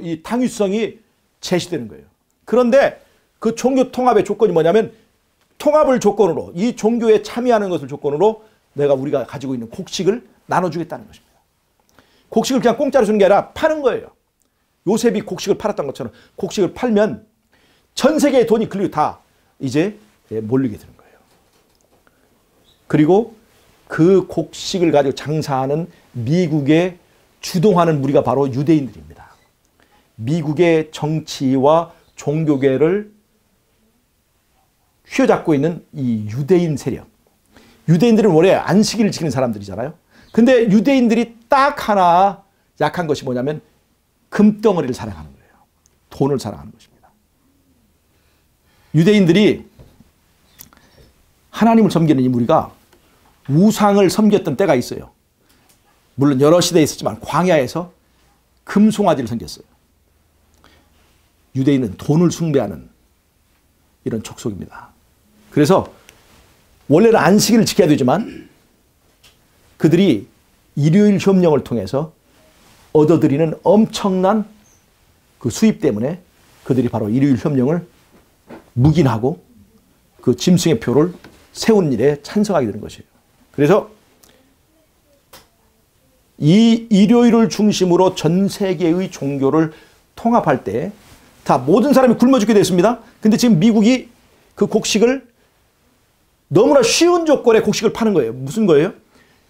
[SPEAKER 1] 이 당위성이 제시되는 거예요. 그런데 그 종교 통합의 조건이 뭐냐면 통합을 조건으로 이 종교에 참여하는 것을 조건으로 우리가 가지고 있는 곡식을 나눠주겠다는 것입니다. 곡식을 그냥 공짜로 주는 게 아니라 파는 거예요. 요셉이 곡식을 팔았던 것처럼 곡식을 팔면 전 세계의 돈이 그리고 다 이제 몰리게 되는 거예요. 그리고 그 곡식을 가지고 장사하는 미국에 주동하는 무리가 바로 유대인들입니다. 미국의 정치와 종교계를 휘어잡고 있는 이 유대인 세력. 유대인들은 원래 안식일을 지키는 사람들이잖아요. 근데 유대인들이 딱 하나 약한 것이 뭐냐면 금덩어리를 사랑하는 거예요. 돈을 사랑하는 것입니다. 유대인들이 하나님을 섬기는 이 무리가 우상을 섬겼던 때가 있어요. 물론 여러 시대에 있었지만 광야에서 금송아지를 섬겼어요. 유대인은 돈을 숭배하는 이런 족속입니다. 그래서 원래는 안식일을 지켜야 되지만 그들이 일요일 협령을 통해서 얻어들이는 엄청난 그 수입 때문에 그들이 바로 일요일 협령을 묵인하고 그 짐승의 표를 세우는 일에 찬성하게 되는 것이에요. 그래서 이 일요일을 중심으로 전 세계의 종교를 통합할 때 다 모든 사람이 굶어 죽게 됐습니다. 근데 지금 미국이 그 곡식을 너무나 쉬운 조건에 곡식을 파는 거예요. 무슨 거예요?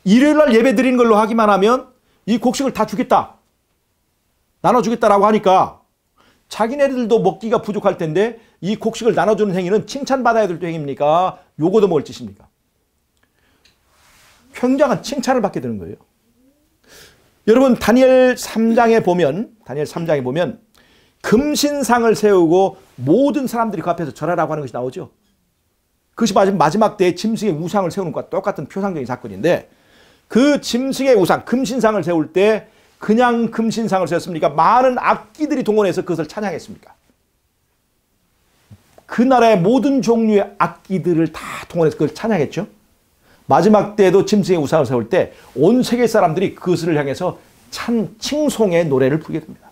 [SPEAKER 1] 일요일 날 예배 드리는 걸로 하기만 하면 이 곡식을 다 주겠다. 나눠주겠다라고 하니까 자기네들도 먹기가 부족할 텐데 이 곡식을 나눠주는 행위는 칭찬받아야 될 행위입니까? 요거도 먹을 짓입니까? 굉장한 칭찬을 받게 되는 거예요. 여러분 다니엘 3장에 보면 금신상을 세우고 모든 사람들이 그 앞에서 절하라고 하는 것이 나오죠. 그것이 마지막 때에 짐승의 우상을 세우는 것과 똑같은 표상적인 사건인데 그 짐승의 우상, 금신상을 세울 때 그냥 금신상을 세웠습니까? 많은 악기들이 동원해서 그것을 찬양했습니까? 그 나라의 모든 종류의 악기들을 다 동원해서 그걸 찬양했죠. 마지막 때에도 짐승의 우상을 세울 때 온 세계 사람들이 그것을 향해서 칭송의 노래를 부르게 됩니다.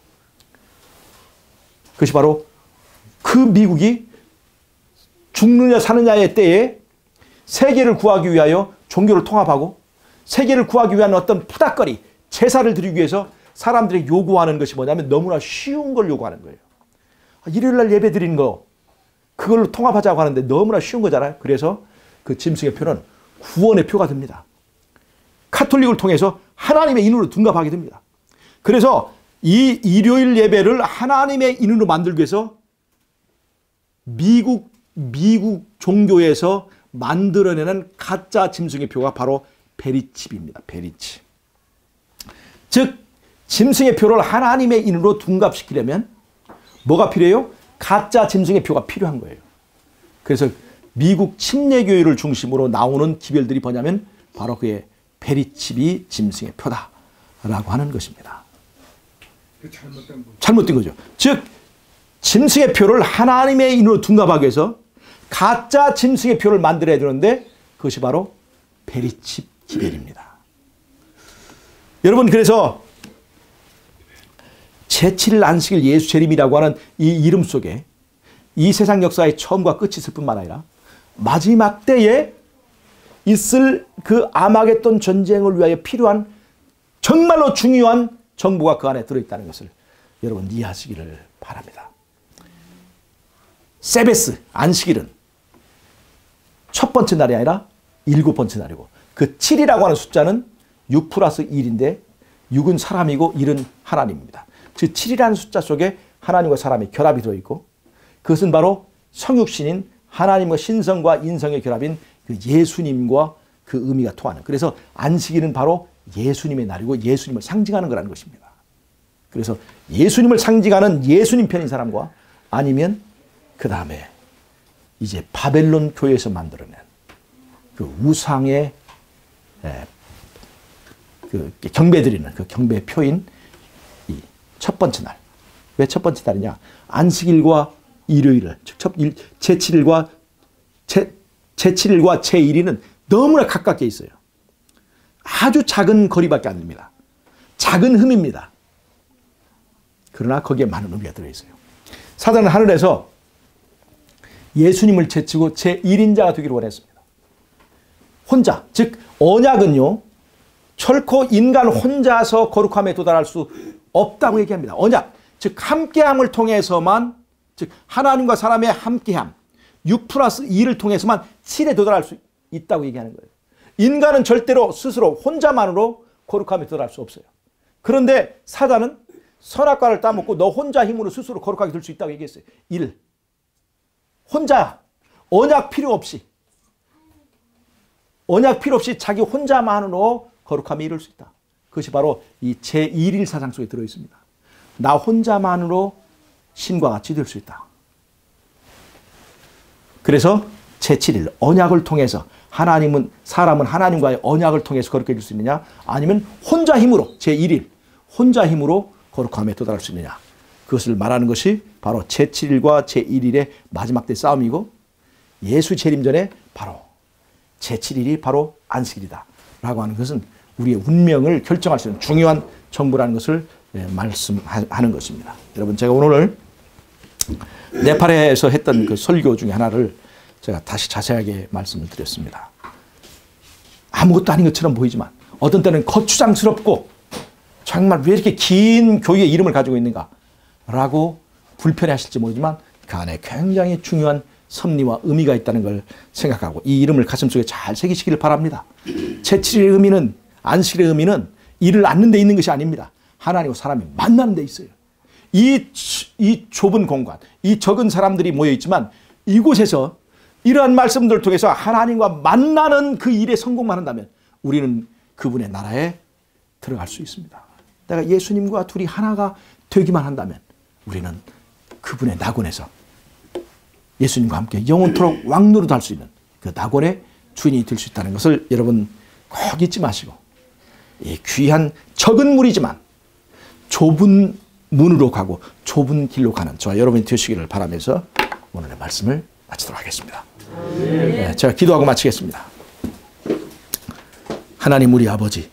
[SPEAKER 1] 그것이 바로 그 미국이 죽느냐 사느냐의 때에 세계를 구하기 위하여 종교를 통합하고 세계를 구하기 위한 어떤 푸닥거리, 제사를 드리기 위해서 사람들이 요구하는 것이 뭐냐면 너무나 쉬운 걸 요구하는 거예요. 일요일 날 예배 드리는 거 그걸로 통합하자고 하는데 너무나 쉬운 거잖아요. 그래서 그 짐승의 표는 구원의 표가 됩니다. 카톨릭을 통해서 하나님의 인으로 둔갑하게 됩니다. 그래서 이 일요일 예배를 하나님의 인으로 만들기 위해서 미국 종교에서 만들어내는 가짜 짐승의 표가 바로 베리칩입니다. 베리칩. 즉 짐승의 표를 하나님의 인으로 둔갑시키려면 뭐가 필요해요? 가짜 짐승의 표가 필요한 거예요. 그래서 미국 침례교회를 중심으로 나오는 기별들이 뭐냐면 바로 그의 베리칩이 짐승의 표다라고 하는 것입니다. 잘못된 거죠. 즉 짐승의 표를 하나님의 인으로 둔갑하기 위해서 가짜 짐승의 표를 만들어야 되는데 그것이 바로 베리칩 기별입니다. 여러분 그래서 제7일 안식일 예수 재림이라고 하는 이 이름 속에 이 세상 역사의 처음과 끝이 있을 뿐만 아니라 마지막 때에 있을 그 아마겟돈 전쟁을 위하여 필요한 정말로 중요한 정보가 그 안에 들어있다는 것을 여러분 이해하시기를 바랍니다. 세베스 안식일은 첫 번째 날이 아니라 7번째 날이고 그 7이라고 하는 숫자는 6 플러스 1인데 6은 사람이고 1은 하나님입니다. 즉 7이라는 숫자 속에 하나님과 사람의 결합이 들어있고 그것은 바로 성육신인 하나님과 신성과 인성의 결합인 그 예수님과 그 의미가 통하는, 그래서 안식일은 바로 예수님의 날이고 예수님을 상징하는 거라는 것입니다. 그래서 예수님을 상징하는 예수님 편인 사람과 아니면 그 다음에 이제 바벨론 교회에서 만들어낸 그 우상의 그 경배드리는 그 경배 표인 이 첫 번째 날. 왜 첫 번째 날이냐? 안식일과 일요일을, 즉 제7일과 제1일은 너무나 가깝게 있어요. 아주 작은 거리밖에 안 됩니다. 작은 흠입니다. 그러나 거기에 많은 의미가 들어있어요. 사단은 하늘에서 예수님을 제치고 제1인자가 되기를 원했습니다. 혼자, 즉 언약은요, 결코 인간 혼자서 거룩함에 도달할 수 없다고 얘기합니다. 언약, 즉 함께함을 통해서만, 즉 하나님과 사람의 함께함, 6 플러스 2를 통해서만 7에 도달할 수 있다고 얘기하는 거예요. 인간은 절대로 스스로 혼자만으로 거룩함에 도달할 수 없어요. 그런데 사단은 선악과를 따먹고 너 혼자 힘으로 스스로 거룩하게 될 수 있다고 얘기했어요. 1. 혼자, 언약 필요 없이 자기 혼자만으로 거룩함에 이룰 수 있다. 그것이 바로 이 제1일 사상 속에 들어있습니다. 나 혼자만으로 신과 같이 될 수 있다. 그래서 제7일 언약을 통해서 사람은 하나님과의 언약을 통해서 거룩해질 수 있느냐, 아니면 혼자 힘으로 제1일 혼자 힘으로 거룩함에 도달할 수 있느냐, 그것을 말하는 것이 바로 제7일과 제1일의 마지막 때 싸움이고, 예수 재림 전에 바로 제7일이 바로 안식일이다 라고 하는 것은 우리의 운명을 결정할 수 있는 중요한 정보라는 것을 말씀하는 것입니다. 여러분, 제가 오늘 네팔에서 했던 그 설교 중에 하나를 제가 다시 자세하게 말씀을 드렸습니다. 아무것도 아닌 것처럼 보이지만 어떤 때는 거추장스럽고 정말 왜 이렇게 긴 교회의 이름을 가지고 있는가 라고 불편해하실지 모르지만 그 안에 굉장히 중요한 섭리와 의미가 있다는 걸 생각하고 이 이름을 가슴속에 잘 새기시기를 바랍니다. 제7일의 의미는, 안식일의 의미는 일을 앉는 데 있는 것이 아닙니다. 하나님과 사람이 만나는 데 있어요. 이 좁은 공간, 이 적은 사람들이 모여 있지만 이곳에서 이러한 말씀들을 통해서 하나님과 만나는 그 일에 성공만 한다면 우리는 그분의 나라에 들어갈 수 있습니다. 내가 예수님과 둘이 하나가 되기만 한다면 우리는 그분의 낙원에서 예수님과 함께 영원토록 왕노릇 할 수 있는 그 낙원의 주인이 될 수 있다는 것을 여러분 꼭 잊지 마시고 이 귀한 적은 물이지만 좁은 문으로 가고 좁은 길로 가는 저와 여러분이 되시기를 바라면서 오늘의 말씀을 마치도록 하겠습니다. 네, 제가 기도하고 마치겠습니다. 하나님 우리 아버지,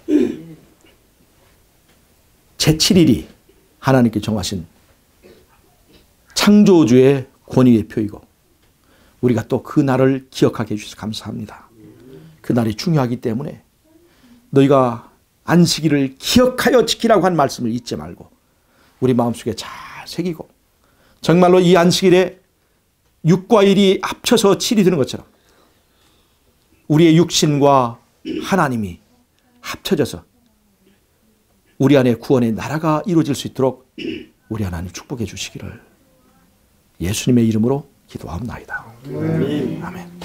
[SPEAKER 1] 제7일이 하나님께 정하신 창조주의 권위의 표이고 우리가 또 그 날을 기억하게 해주셔서 감사합니다. 그 날이 중요하기 때문에 너희가 안식일을 기억하여 지키라고 한 말씀을 잊지 말고 우리 마음속에 잘 새기고 정말로 이 안식일에 육과 일이 합쳐서 7이 되는 것처럼 우리의 육신과 하나님이 합쳐져서 우리 안에 구원의 나라가 이루어질 수 있도록 우리 하나님 축복해 주시기를 예수님의 이름으로 기도하옵나이다. 아멘.